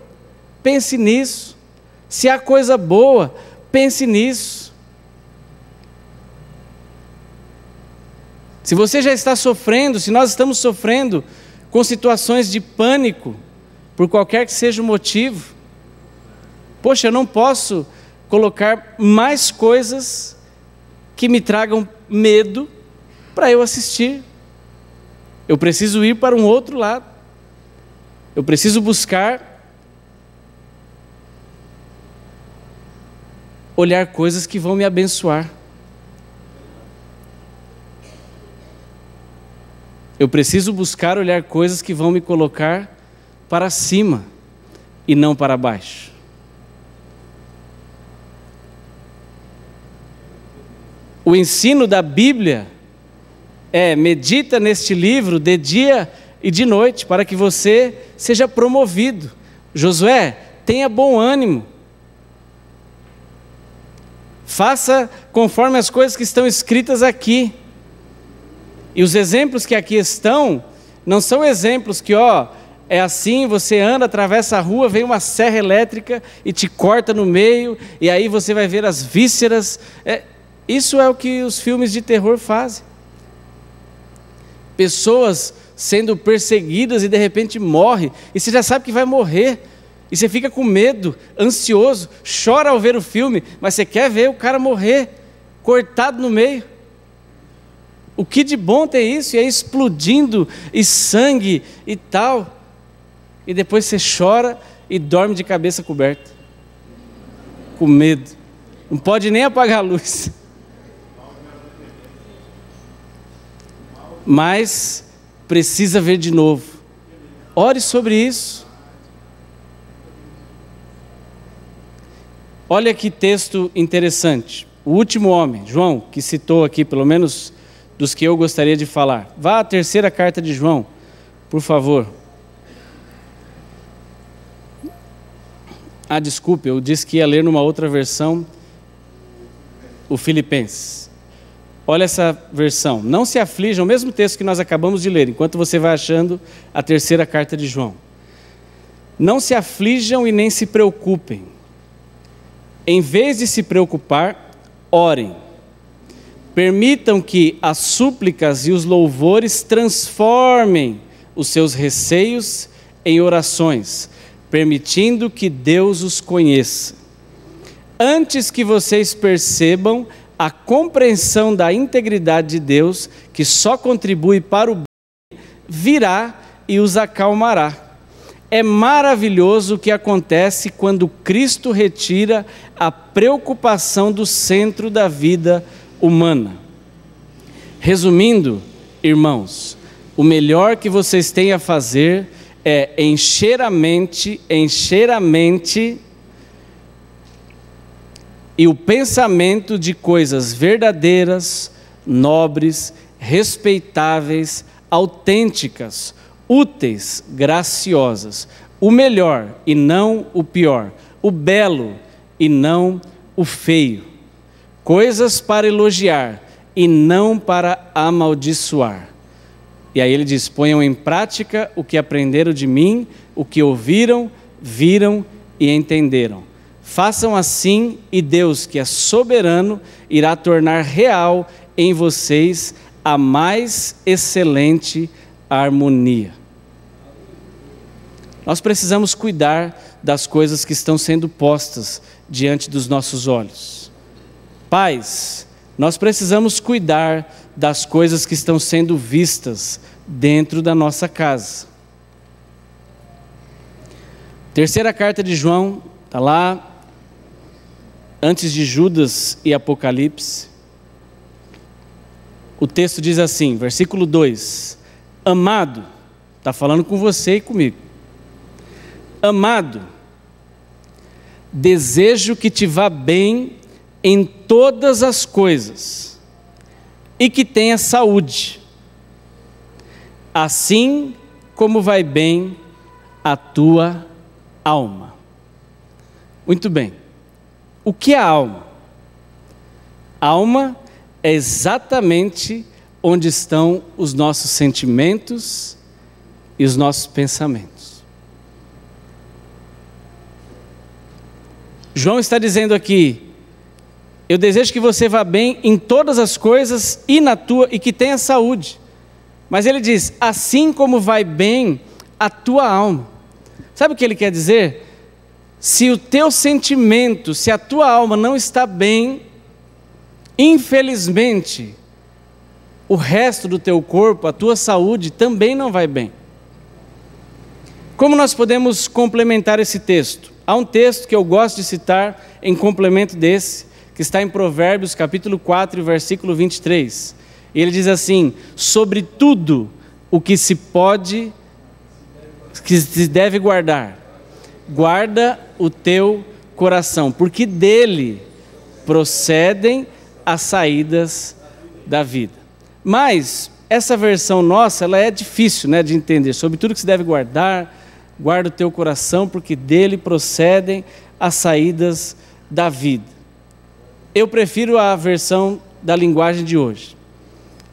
pense nisso. Se há coisa boa, pense nisso. Se você já está sofrendo, se nós estamos sofrendo com situações de pânico, por qualquer que seja o motivo. Poxa, eu não posso colocar mais coisas que me tragam medo para eu assistir. Eu preciso ir para um outro lado. Eu preciso buscar olhar coisas que vão me abençoar. Eu preciso buscar olhar coisas que vão me colocar para cima e não para baixo. O ensino da Bíblia é: medita neste livro de dia e de noite, para que você seja promovido. Josué, tenha bom ânimo. Faça conforme as coisas que estão escritas aqui. E os exemplos que aqui estão, não são exemplos que, é assim, você anda, atravessa a rua, vem uma serra elétrica e te corta no meio, e aí você vai ver as vísceras. Isso é o que os filmes de terror fazem. Pessoas sendo perseguidas e de repente morre, e você já sabe que vai morrer, e você fica com medo, ansioso, chora ao ver o filme, mas você quer ver o cara morrer, cortado no meio. O que de bom tem isso? E aí explodindo, e sangue e tal, e depois você chora e dorme de cabeça coberta, com medo, não pode nem apagar a luz. Mas precisa ver de novo. Ore sobre isso. Olha que texto interessante. O último homem, João, que citou aqui, pelo menos dos que eu gostaria de falar. Vá à terceira carta de João, por favor. Desculpe, eu disse que ia ler numa outra versão, o Filipenses. Olha essa versão. Não se aflijam, o mesmo texto que nós acabamos de ler, enquanto você vai achando a terceira carta de João. Não se aflijam e nem se preocupem. Em vez de se preocupar, orem. Permitam que as súplicas e os louvores transformem os seus receios em orações, permitindo que Deus os conheça. Antes que vocês percebam a compreensão da integridade de Deus, que só contribui para o bem, virá e os acalmará. É maravilhoso o que acontece quando Cristo retira a preocupação do centro da vida humana. Resumindo, irmãos, o melhor que vocês têm a fazer é encher a mente e o pensamento de coisas verdadeiras, nobres, respeitáveis, autênticas, úteis, graciosas, o melhor e não o pior, o belo e não o feio, coisas para elogiar e não para amaldiçoar. E aí ele diz: ponham em prática o que aprenderam de mim, o que ouviram, viram e entenderam. Façam assim e Deus, que é soberano, irá tornar real em vocês a mais excelente harmonia. Nós precisamos cuidar das coisas que estão sendo postas diante dos nossos olhos. Pais, nós precisamos cuidar das coisas que estão sendo vistas dentro da nossa casa. Terceira carta de João, está lá, antes de Judas e Apocalipse. O texto diz assim, versículo 2: Amado, está falando com você e comigo. Amado, desejo que te vá bem em todas as coisas e que tenha saúde, assim como vai bem a tua alma. Muito bem. O que é a alma? A alma é exatamente onde estão os nossos sentimentos e os nossos pensamentos. João está dizendo aqui: eu desejo que você vá bem em todas as coisas e que tenha saúde. Mas ele diz: assim como vai bem a tua alma. Sabe o que ele quer dizer? Se o teu sentimento, se a tua alma não está bem, infelizmente, o resto do teu corpo, a tua saúde também não vai bem. Como nós podemos complementar esse texto? Há um texto que eu gosto de citar em complemento desse, que está em Provérbios capítulo 4, versículo 23. E ele diz assim: sobre tudo o que se pode, que se deve guardar, guarda o teu coração, porque dele procedem as saídas da vida. Mas essa versão nossa, ela é difícil, né, de entender. Sobre tudo que se deve guardar, guarda o teu coração, porque dele procedem as saídas da vida. Eu prefiro a versão da linguagem de hoje.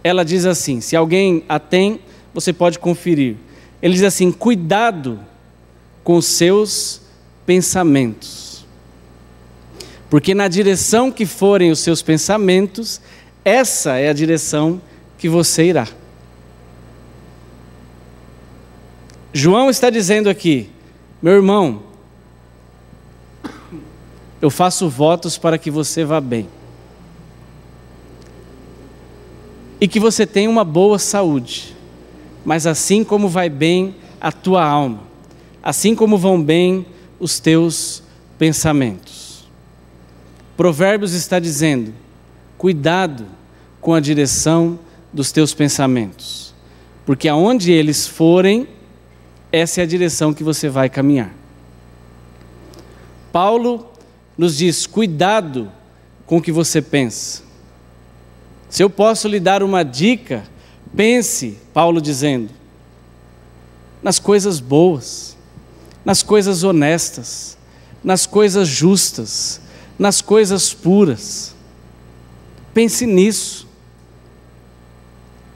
Ela diz assim, se alguém a tem, você pode conferir. Ele diz assim: cuidado com os seus pensamentos, porque na direção que forem os seus pensamentos, essa é a direção que você irá. João está dizendo aqui: meu irmão, eu faço votos para que você vá bem e que você tenha uma boa saúde, mas assim como vai bem a tua alma, assim como vão bem os teus pensamentos. Provérbios está dizendo: cuidado com a direção dos teus pensamentos, porque aonde eles forem, essa é a direção que você vai caminhar. Paulo nos diz: cuidado com o que você pensa. Se eu posso lhe dar uma dica, pense, Paulo dizendo, nas coisas boas, nas coisas honestas, nas coisas justas, nas coisas puras. Pense nisso.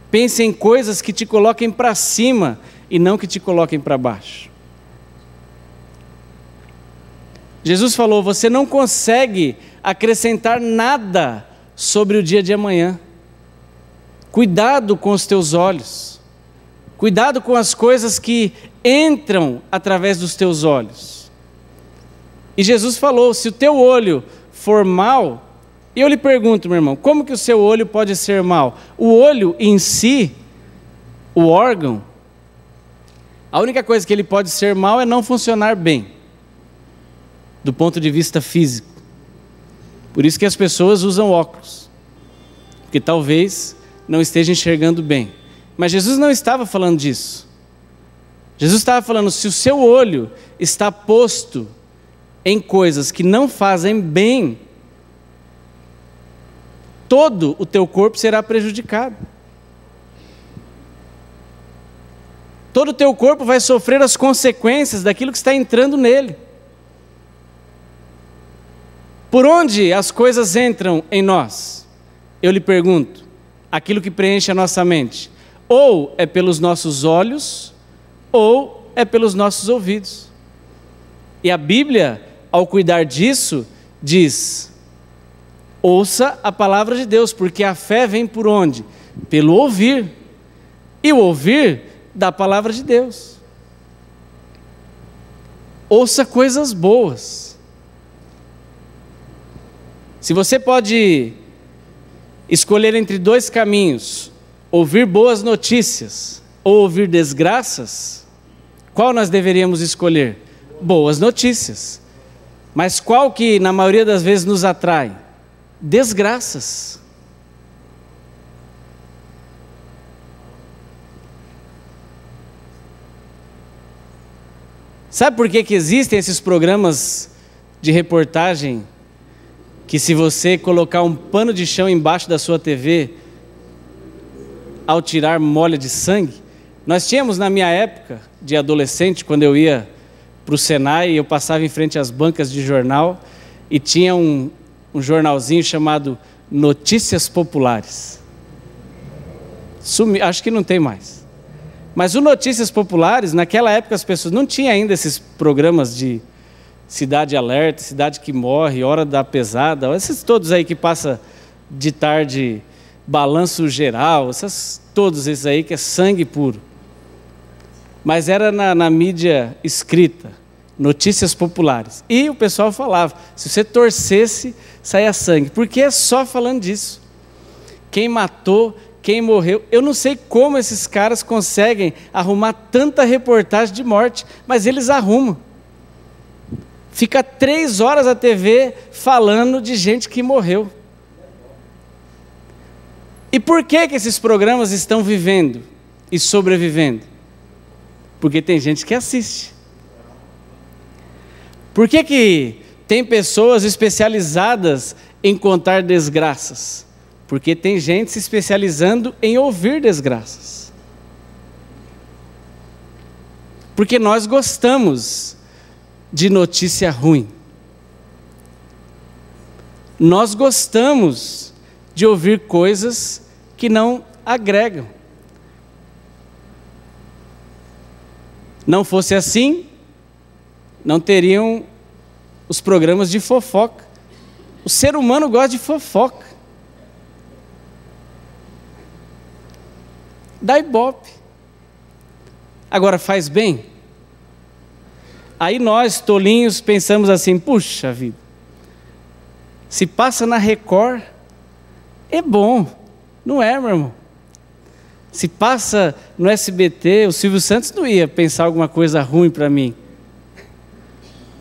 Pense em coisas que te coloquem para cima e não que te coloquem para baixo. Jesus falou: você não consegue acrescentar nada sobre o dia de amanhã. Cuidado com os teus olhos. Cuidado com as coisas que entram através dos teus olhos. E Jesus falou: se o teu olho for mau, e eu lhe pergunto, meu irmão, como que o seu olho pode ser mau? O olho em si, o órgão, a única coisa que ele pode ser mau é não funcionar bem, do ponto de vista físico. Por isso que as pessoas usam óculos, porque talvez não esteja enxergando bem. Mas Jesus não estava falando disso. Jesus estava falando: se o seu olho está posto em coisas que não fazem bem, todo o teu corpo será prejudicado. Todo o teu corpo vai sofrer as consequências daquilo que está entrando nele. Por onde as coisas entram em nós? Eu lhe pergunto, aquilo que preenche a nossa mente, ou é pelos nossos olhos, ou é pelos nossos ouvidos. E a Bíblia, ao cuidar disso, diz: ouça a palavra de Deus, porque a fé vem por onde? Pelo ouvir, e o ouvir da palavra de Deus. Ouça coisas boas. Se você pode escolher entre dois caminhos, ouvir boas notícias ou ouvir desgraças, qual nós deveríamos escolher? Boas notícias. Mas qual que na maioria das vezes nos atrai? Desgraças. Sabe por que existem esses programas de reportagem que, se você colocar um pano de chão embaixo da sua TV, ao tirar molha de sangue? Nós tínhamos, na minha época de adolescente, quando eu ia para o Senai, eu passava em frente às bancas de jornal e tinha um jornalzinho chamado Notícias Populares. Acho que não tem mais. Mas o Notícias Populares, naquela época as pessoas não tinham ainda esses programas de Cidade Alerta, Cidade que Morre, Hora da Pesada, esses todos aí que passa de tarde, Balanço Geral, todos esses aí que é sangue puro. Mas era na mídia escrita, Notícias populares. E o pessoal falava, se você torcesse, saía sangue. Porque é só falando disso. Quem matou, quem morreu. Eu não sei como esses caras conseguem arrumar tanta reportagem de morte, mas eles arrumam. Fica 3 horas a TV falando de gente que morreu. E por que esses programas estão vivendo e sobrevivendo? Porque tem gente que assiste. Por que tem pessoas especializadas em contar desgraças? Porque tem gente se especializando em ouvir desgraças. Porque nós gostamos de notícia ruim. Nós gostamos de ouvir coisas que não agregam. Não fosse assim, não teriam os programas de fofoca. O ser humano gosta de fofoca. Dá ibope. Agora, faz bem? Aí nós, tolinhos, pensamos assim, puxa vida, se passa na Record, é bom. Não é, meu irmão? Se passa no SBT, o Silvio Santos não ia pensar alguma coisa ruim para mim.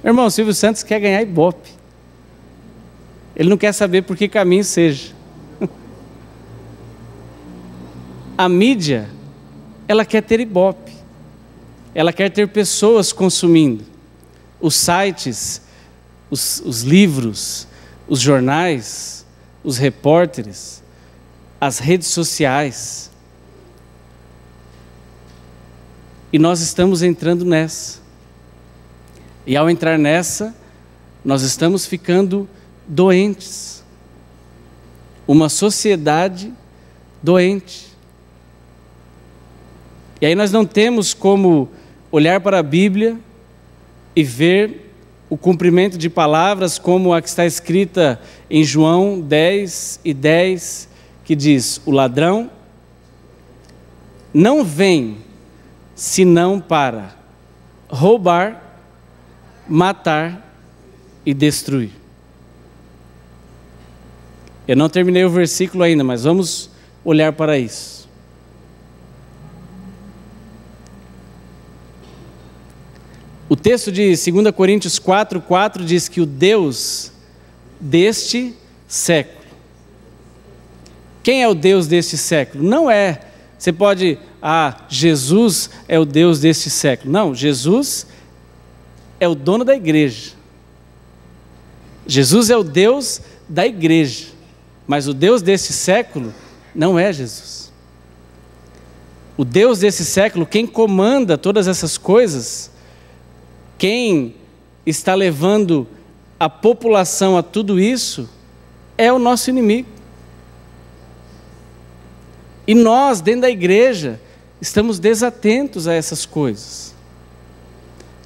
Meu irmão, o Silvio Santos quer ganhar ibope. Ele não quer saber por que caminho seja. A mídia, ela quer ter ibope. Ela quer ter pessoas consumindo. Os sites, os livros, os jornais, os repórteres, as redes sociais. E nós estamos entrando nessa. E ao entrar nessa, nós estamos ficando doentes. Uma sociedade doente. E aí nós não temos como olhar para a Bíblia e ver o cumprimento de palavras como a que está escrita em João 10:10, que diz: o ladrão não vem senão para roubar, matar e destruir. Eu não terminei o versículo ainda, mas vamos olhar para isso. O texto de 2 Coríntios 4:4 diz que o Deus deste século. Quem é o Deus deste século? Não é, você pode, Jesus é o Deus deste século. Não, Jesus é o dono da igreja. Jesus é o Deus da igreja. Mas o Deus deste século não é Jesus. O Deus desse século, quem comanda todas essas coisas, quem está levando a população a tudo isso, é o nosso inimigo. E nós, dentro da igreja, estamos desatentos a essas coisas.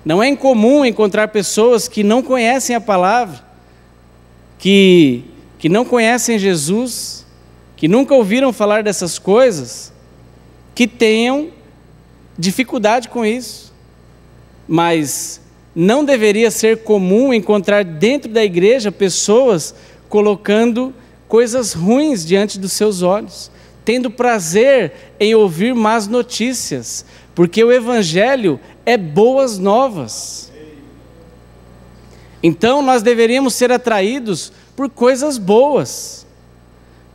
Não é incomum encontrar pessoas que não conhecem a palavra, que não conhecem Jesus, que nunca ouviram falar dessas coisas, que tenham dificuldade com isso. Mas não deveria ser comum encontrar dentro da igreja pessoas colocando coisas ruins diante dos seus olhos, tendo prazer em ouvir más notícias, porque o Evangelho é boas novas. Então nós deveríamos ser atraídos por coisas boas,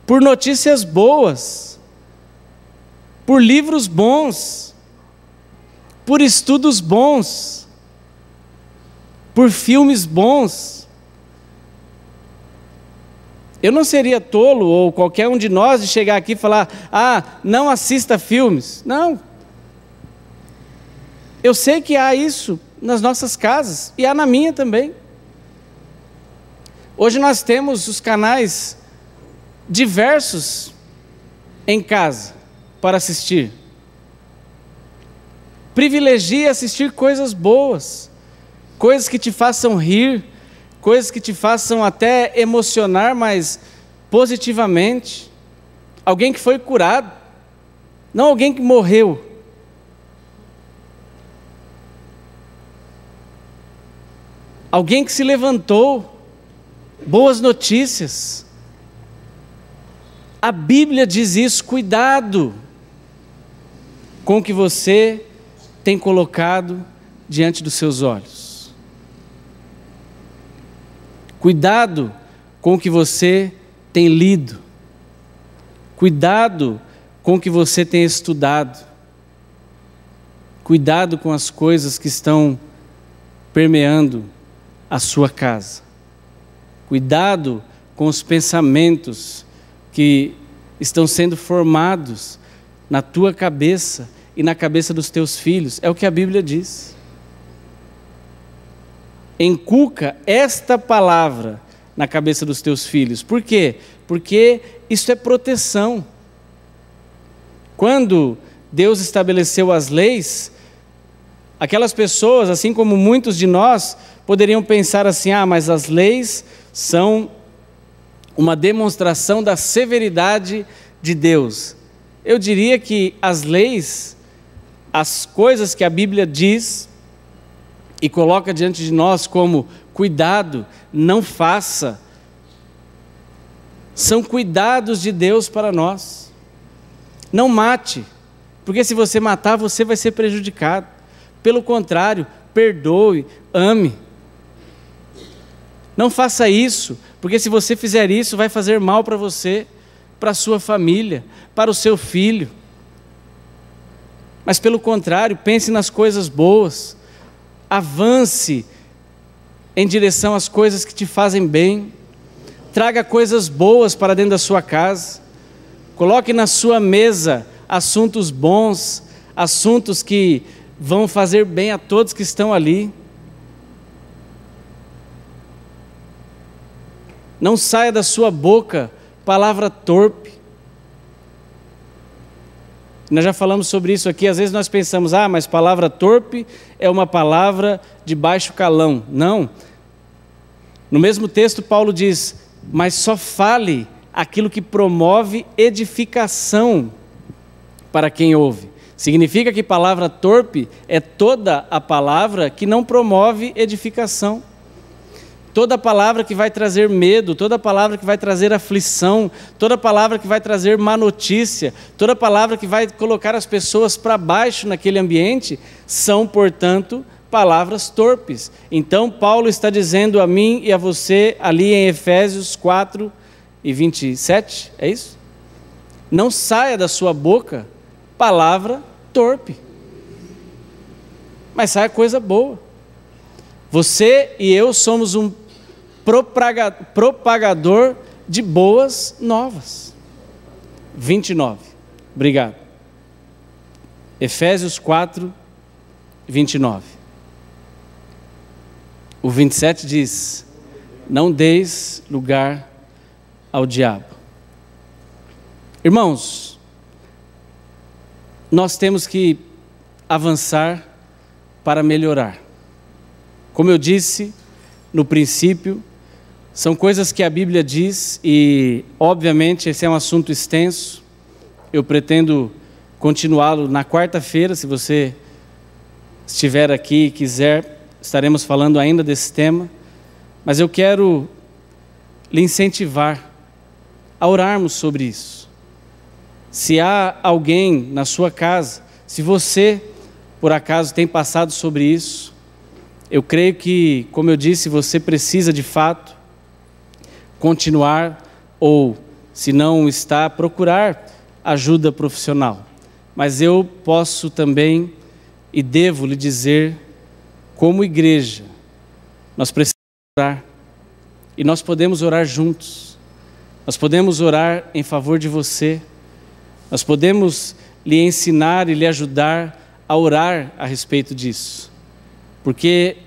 por notícias boas, por livros bons, por estudos bons, por filmes bons. Eu não seria tolo, ou qualquer um de nós, de chegar aqui e falar: não assista filmes. Não. Eu sei que há isso nas nossas casas, e há na minha também. Hoje nós temos os canais diversos em casa para assistir. Privilegie assistir coisas boas, coisas que te façam rir, coisas que te façam até emocionar, mas positivamente. Alguém que foi curado, não alguém que morreu. alguém que se levantou, boas notícias. A Bíblia diz isso, cuidado com o que você tem colocado diante dos seus olhos. Cuidado com o que você tem lido. Cuidado com o que você tem estudado. Cuidado com as coisas que estão permeando a sua casa. Cuidado com os pensamentos que estão sendo formados na tua cabeça e na cabeça dos teus filhos. É o que a Bíblia diz. Inculca esta palavra na cabeça dos teus filhos. Por quê? Porque isso é proteção. Quando Deus estabeleceu as leis, aquelas pessoas, assim como muitos de nós, poderiam pensar assim: mas as leis são uma demonstração da severidade de Deus. Eu diria que as leis, as coisas que a Bíblia diz e coloca diante de nós como cuidado, não faça, são cuidados de Deus para nós. Não mate, porque se você matar, você vai ser prejudicado. Pelo contrário, perdoe, ame. Não faça isso, porque se você fizer isso, vai fazer mal para você, para a sua família, para o seu filho. Mas pelo contrário, pense nas coisas boas, avance em direção às coisas que te fazem bem, traga coisas boas para dentro da sua casa, coloque na sua mesa assuntos bons, assuntos que vão fazer bem a todos que estão ali. Não saia da sua boca palavra torpe. Nós já falamos sobre isso aqui. Às vezes nós pensamos: mas palavra torpe é uma palavra de baixo calão. Não. No mesmo texto Paulo diz: mas só fale aquilo que promove edificação para quem ouve. Significa que palavra torpe é toda a palavra que não promove edificação. Toda palavra que vai trazer medo, toda palavra que vai trazer aflição, toda palavra que vai trazer má notícia, toda palavra que vai colocar as pessoas para baixo naquele ambiente, são, portanto, palavras torpes. Então, Paulo está dizendo a mim e a você, ali em Efésios 4:27, é isso? Não saia da sua boca palavra torpe, mas saia coisa boa. Você e eu somos um propagador de boas novas. 29, obrigado. Efésios 4:29. O 27 diz: não deis lugar ao diabo. Irmãos, nós temos que avançar para melhorar. Como eu disse no princípio, são coisas que a Bíblia diz e, obviamente, esse é um assunto extenso. Eu pretendo continuá-lo na quarta-feira. Se você estiver aqui e quiser, estaremos falando ainda desse tema. Mas eu quero lhe incentivar a orarmos sobre isso. Se há alguém na sua casa, se você, por acaso, tem passado sobre isso, eu creio que, como eu disse, você precisa de fato continuar, ou se não está, procurar ajuda profissional. Mas eu posso também e devo lhe dizer, como igreja, nós precisamos orar, e nós podemos orar juntos, nós podemos orar em favor de você, nós podemos lhe ensinar e lhe ajudar a orar a respeito disso, porque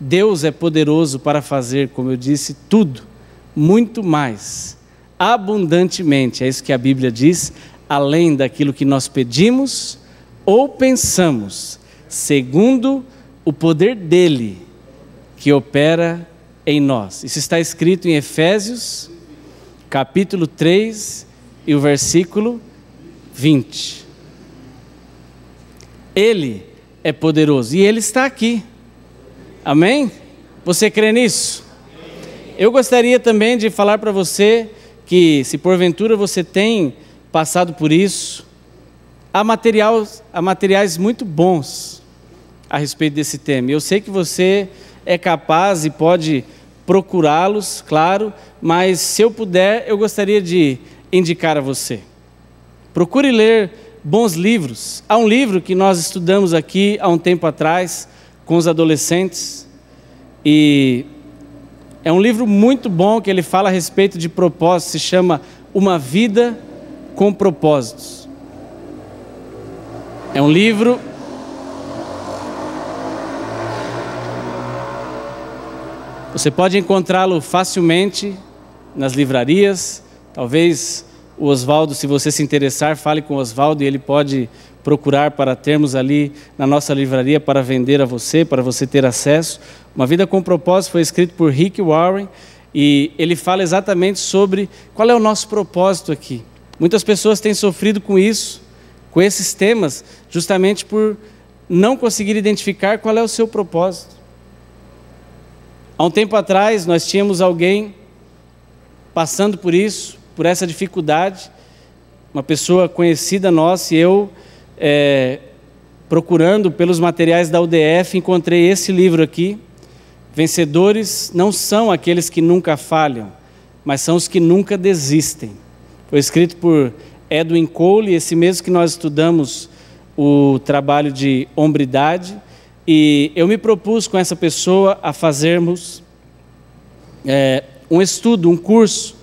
Deus é poderoso para fazer, como eu disse, tudo, muito mais, abundantemente, é isso que a Bíblia diz, além daquilo que nós pedimos ou pensamos, segundo o poder dele, que opera em nós. Isso está escrito em Efésios, capítulo 3, e o versículo 20. Ele é poderoso, e ele está aqui. Amém? Você crê nisso? Eu gostaria também de falar para você que, se porventura você tem passado por isso, há materiais muito bons a respeito desse tema. Eu sei que você é capaz e pode procurá-los, claro, mas se eu puder, eu gostaria de indicar a você. Procure ler bons livros. Há um livro que nós estudamos aqui há um tempo atrás com os adolescentes e é um livro muito bom que ele fala a respeito de propósito, se chama Uma Vida com Propósitos. É um livro você pode encontrá-lo facilmente nas livrarias. Talvez o Oswaldo, se você se interessar, fale com o Oswaldo e ele pode procurar para termos ali na nossa livraria para vender a você, para você ter acesso. Uma Vida com Propósito foi escrito por Rick Warren e ele fala exatamente sobre qual é o nosso propósito aqui. Muitas pessoas têm sofrido com isso, com esses temas, justamente por não conseguir identificar qual é o seu propósito. Há um tempo atrás nós tínhamos alguém passando por isso, por essa dificuldade, uma pessoa conhecida nossa, e eu, procurando pelos materiais da UDF, encontrei esse livro aqui. Vencedores não são aqueles que nunca falham, mas são os que nunca desistem. Foi escrito por Edwin Cole, esse mesmo que nós estudamos o trabalho de hombridade, e eu me propus com essa pessoa a fazermos um estudo, um curso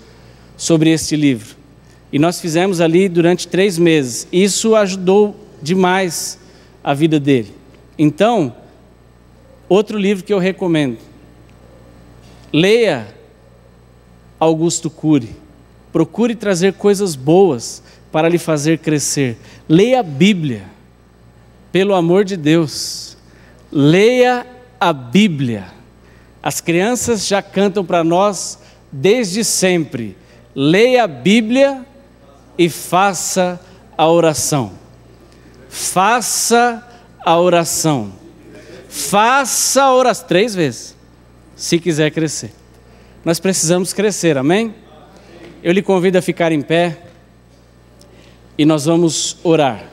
sobre este livro. E nós fizemos ali durante 3 meses. Isso ajudou demais a vida dele. Então, outro livro que eu recomendo. Leia Augusto Cury. Procure trazer coisas boas para lhe fazer crescer. Leia a Bíblia. Pelo amor de Deus. Leia a Bíblia. As crianças já cantam para nós desde sempre. Leia a Bíblia e faça a oração. Faça a oração. Faça a oração 3 vezes, se quiser crescer. Nós precisamos crescer, amém? Eu lhe convido a ficar em pé e nós vamos orar.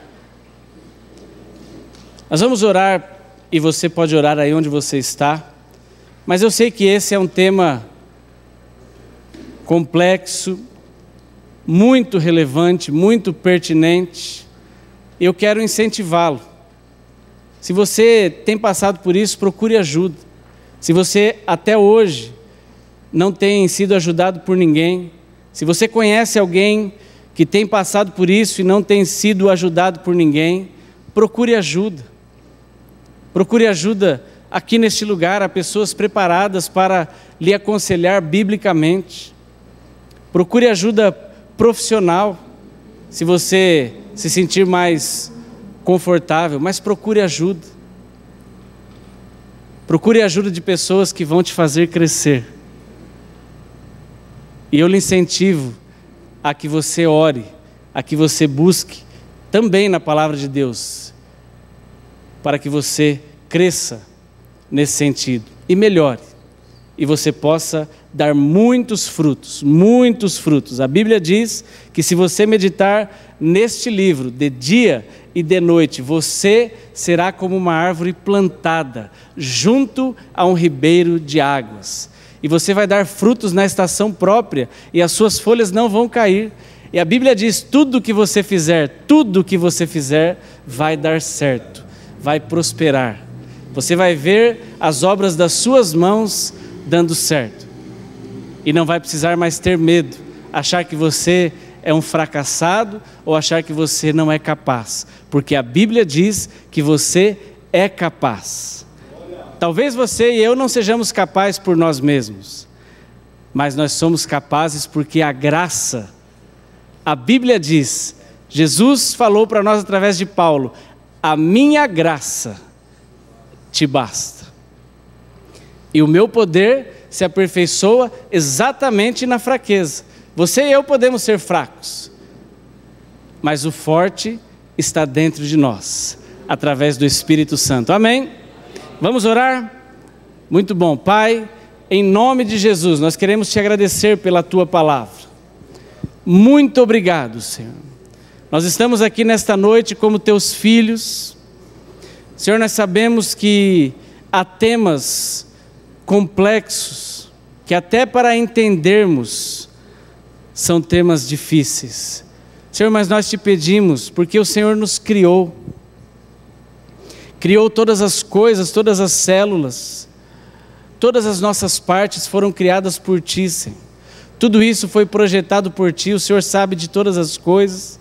Nós vamos orar e você pode orar aí onde você está, mas eu sei que esse é um tema complexo, muito relevante, muito pertinente. Eu quero incentivá-lo. Se você tem passado por isso, procure ajuda. Se você até hoje não tem sido ajudado por ninguém, se você conhece alguém que tem passado por isso e não tem sido ajudado por ninguém, procure ajuda. Procure ajuda aqui neste lugar, há pessoas preparadas para lhe aconselhar biblicamente. Procure ajuda profissional, se você se sentir mais confortável, mas procure ajuda. Procure ajuda de pessoas que vão te fazer crescer. E eu lhe incentivo a que você ore, a que você busque também na palavra de Deus, para que você cresça nesse sentido e melhore, e você possa dar muitos frutos, muitos frutos. A Bíblia diz que se você meditar neste livro de dia e de noite, você será como uma árvore plantada junto a um ribeiro de águas. E você vai dar frutos na estação própria e as suas folhas não vão cair. E a Bíblia diz, tudo que você fizer vai dar certo, vai prosperar. Você vai ver as obras das suas mãos dando certo. E não vai precisar mais ter medo, achar que você é um fracassado ou achar que você não é capaz. Porque a Bíblia diz que você é capaz. Talvez você e eu não sejamos capazes por nós mesmos, mas nós somos capazes porque a graça, a Bíblia diz, Jesus falou para nós através de Paulo, a minha graça te basta. E o meu poder se aperfeiçoa exatamente na fraqueza. Você e eu podemos ser fracos, mas o forte está dentro de nós, através do Espírito Santo. Amém? Vamos orar? Muito bom. Pai, em nome de Jesus, nós queremos te agradecer pela tua palavra. Muito obrigado, Senhor. Nós estamos aqui nesta noite como teus filhos. Senhor, nós sabemos que há temas complexos, que até para entendermos, são temas difíceis. Senhor, mas nós te pedimos, porque o Senhor nos criou todas as coisas, todas as células, todas as nossas partes foram criadas por Ti, Senhor. Tudo isso foi projetado por Ti, o Senhor sabe de todas as coisas.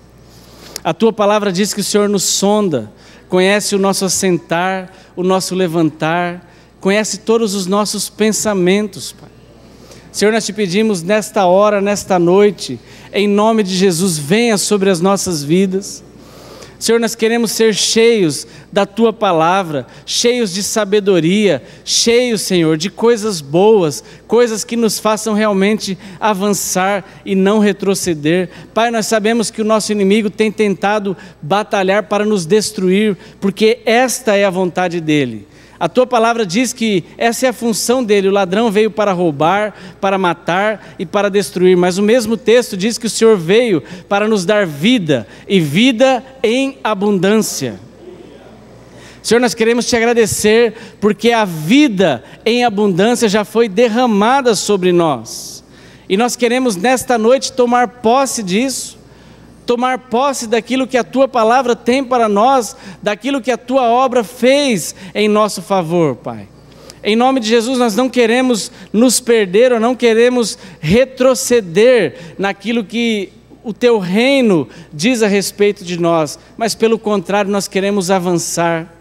A Tua palavra diz que o Senhor nos sonda, conhece o nosso assentar, o nosso levantar, conhece todos os nossos pensamentos, Pai. Senhor, nós te pedimos nesta hora, nesta noite, em nome de Jesus, venha sobre as nossas vidas. Senhor, nós queremos ser cheios da Tua palavra, cheios de sabedoria, cheios, Senhor, de coisas boas, coisas que nos façam realmente avançar e não retroceder. Pai, nós sabemos que o nosso inimigo tem tentado batalhar para nos destruir, porque esta é a vontade dele. A Tua palavra diz que essa é a função dele, o ladrão veio para roubar, para matar e para destruir, mas o mesmo texto diz que o Senhor veio para nos dar vida, e vida em abundância. Senhor, nós queremos te agradecer, porque a vida em abundância já foi derramada sobre nós, e nós queremos nesta noite tomar posse disso, tomar posse daquilo que a Tua palavra tem para nós, daquilo que a Tua obra fez em nosso favor, Pai. Em nome de Jesus, nós não queremos nos perder, ou não queremos retroceder naquilo que o Teu reino diz a respeito de nós, mas pelo contrário, nós queremos avançar.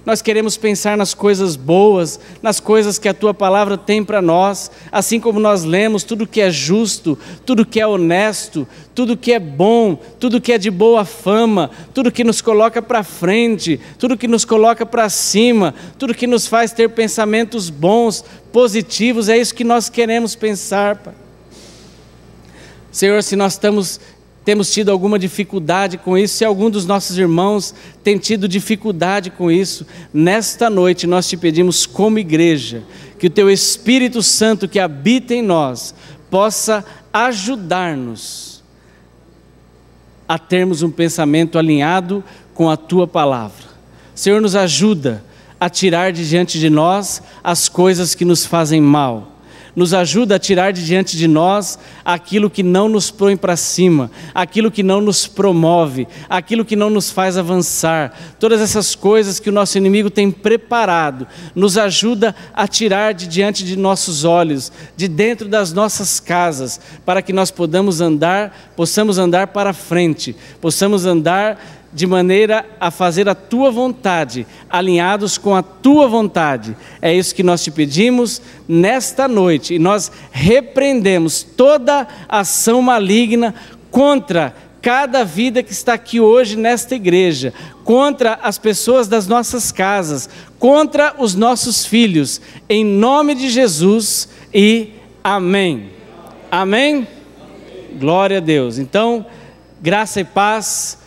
Nós queremos pensar nas coisas boas, nas coisas que a Tua palavra tem para nós, assim como nós lemos tudo que é justo, tudo que é honesto, tudo que é bom, tudo que é de boa fama, tudo que nos coloca para frente, tudo que nos coloca para cima, tudo que nos faz ter pensamentos bons, positivos, é isso que nós queremos pensar, Pai. Senhor, se nós temos tido alguma dificuldade com isso, se algum dos nossos irmãos tem tido dificuldade com isso, nesta noite nós te pedimos como igreja, que o Teu Espírito Santo que habita em nós, possa ajudar-nos a termos um pensamento alinhado com a Tua palavra. Senhor, nos ajuda a tirar de diante de nós as coisas que nos fazem mal. Nos ajuda a tirar de diante de nós aquilo que não nos põe para cima, aquilo que não nos promove, aquilo que não nos faz avançar. Todas essas coisas que o nosso inimigo tem preparado, nos ajuda a tirar de diante de nossos olhos, de dentro das nossas casas, para que nós possamos andar para frente, possamos andar de maneira a fazer a Tua vontade, alinhados com a Tua vontade. É isso que nós te pedimos nesta noite, e nós repreendemos toda ação maligna contra cada vida que está aqui hoje nesta igreja, contra as pessoas das nossas casas, contra os nossos filhos, em nome de Jesus, e amém. Amém? Glória a Deus. Então, graça e paz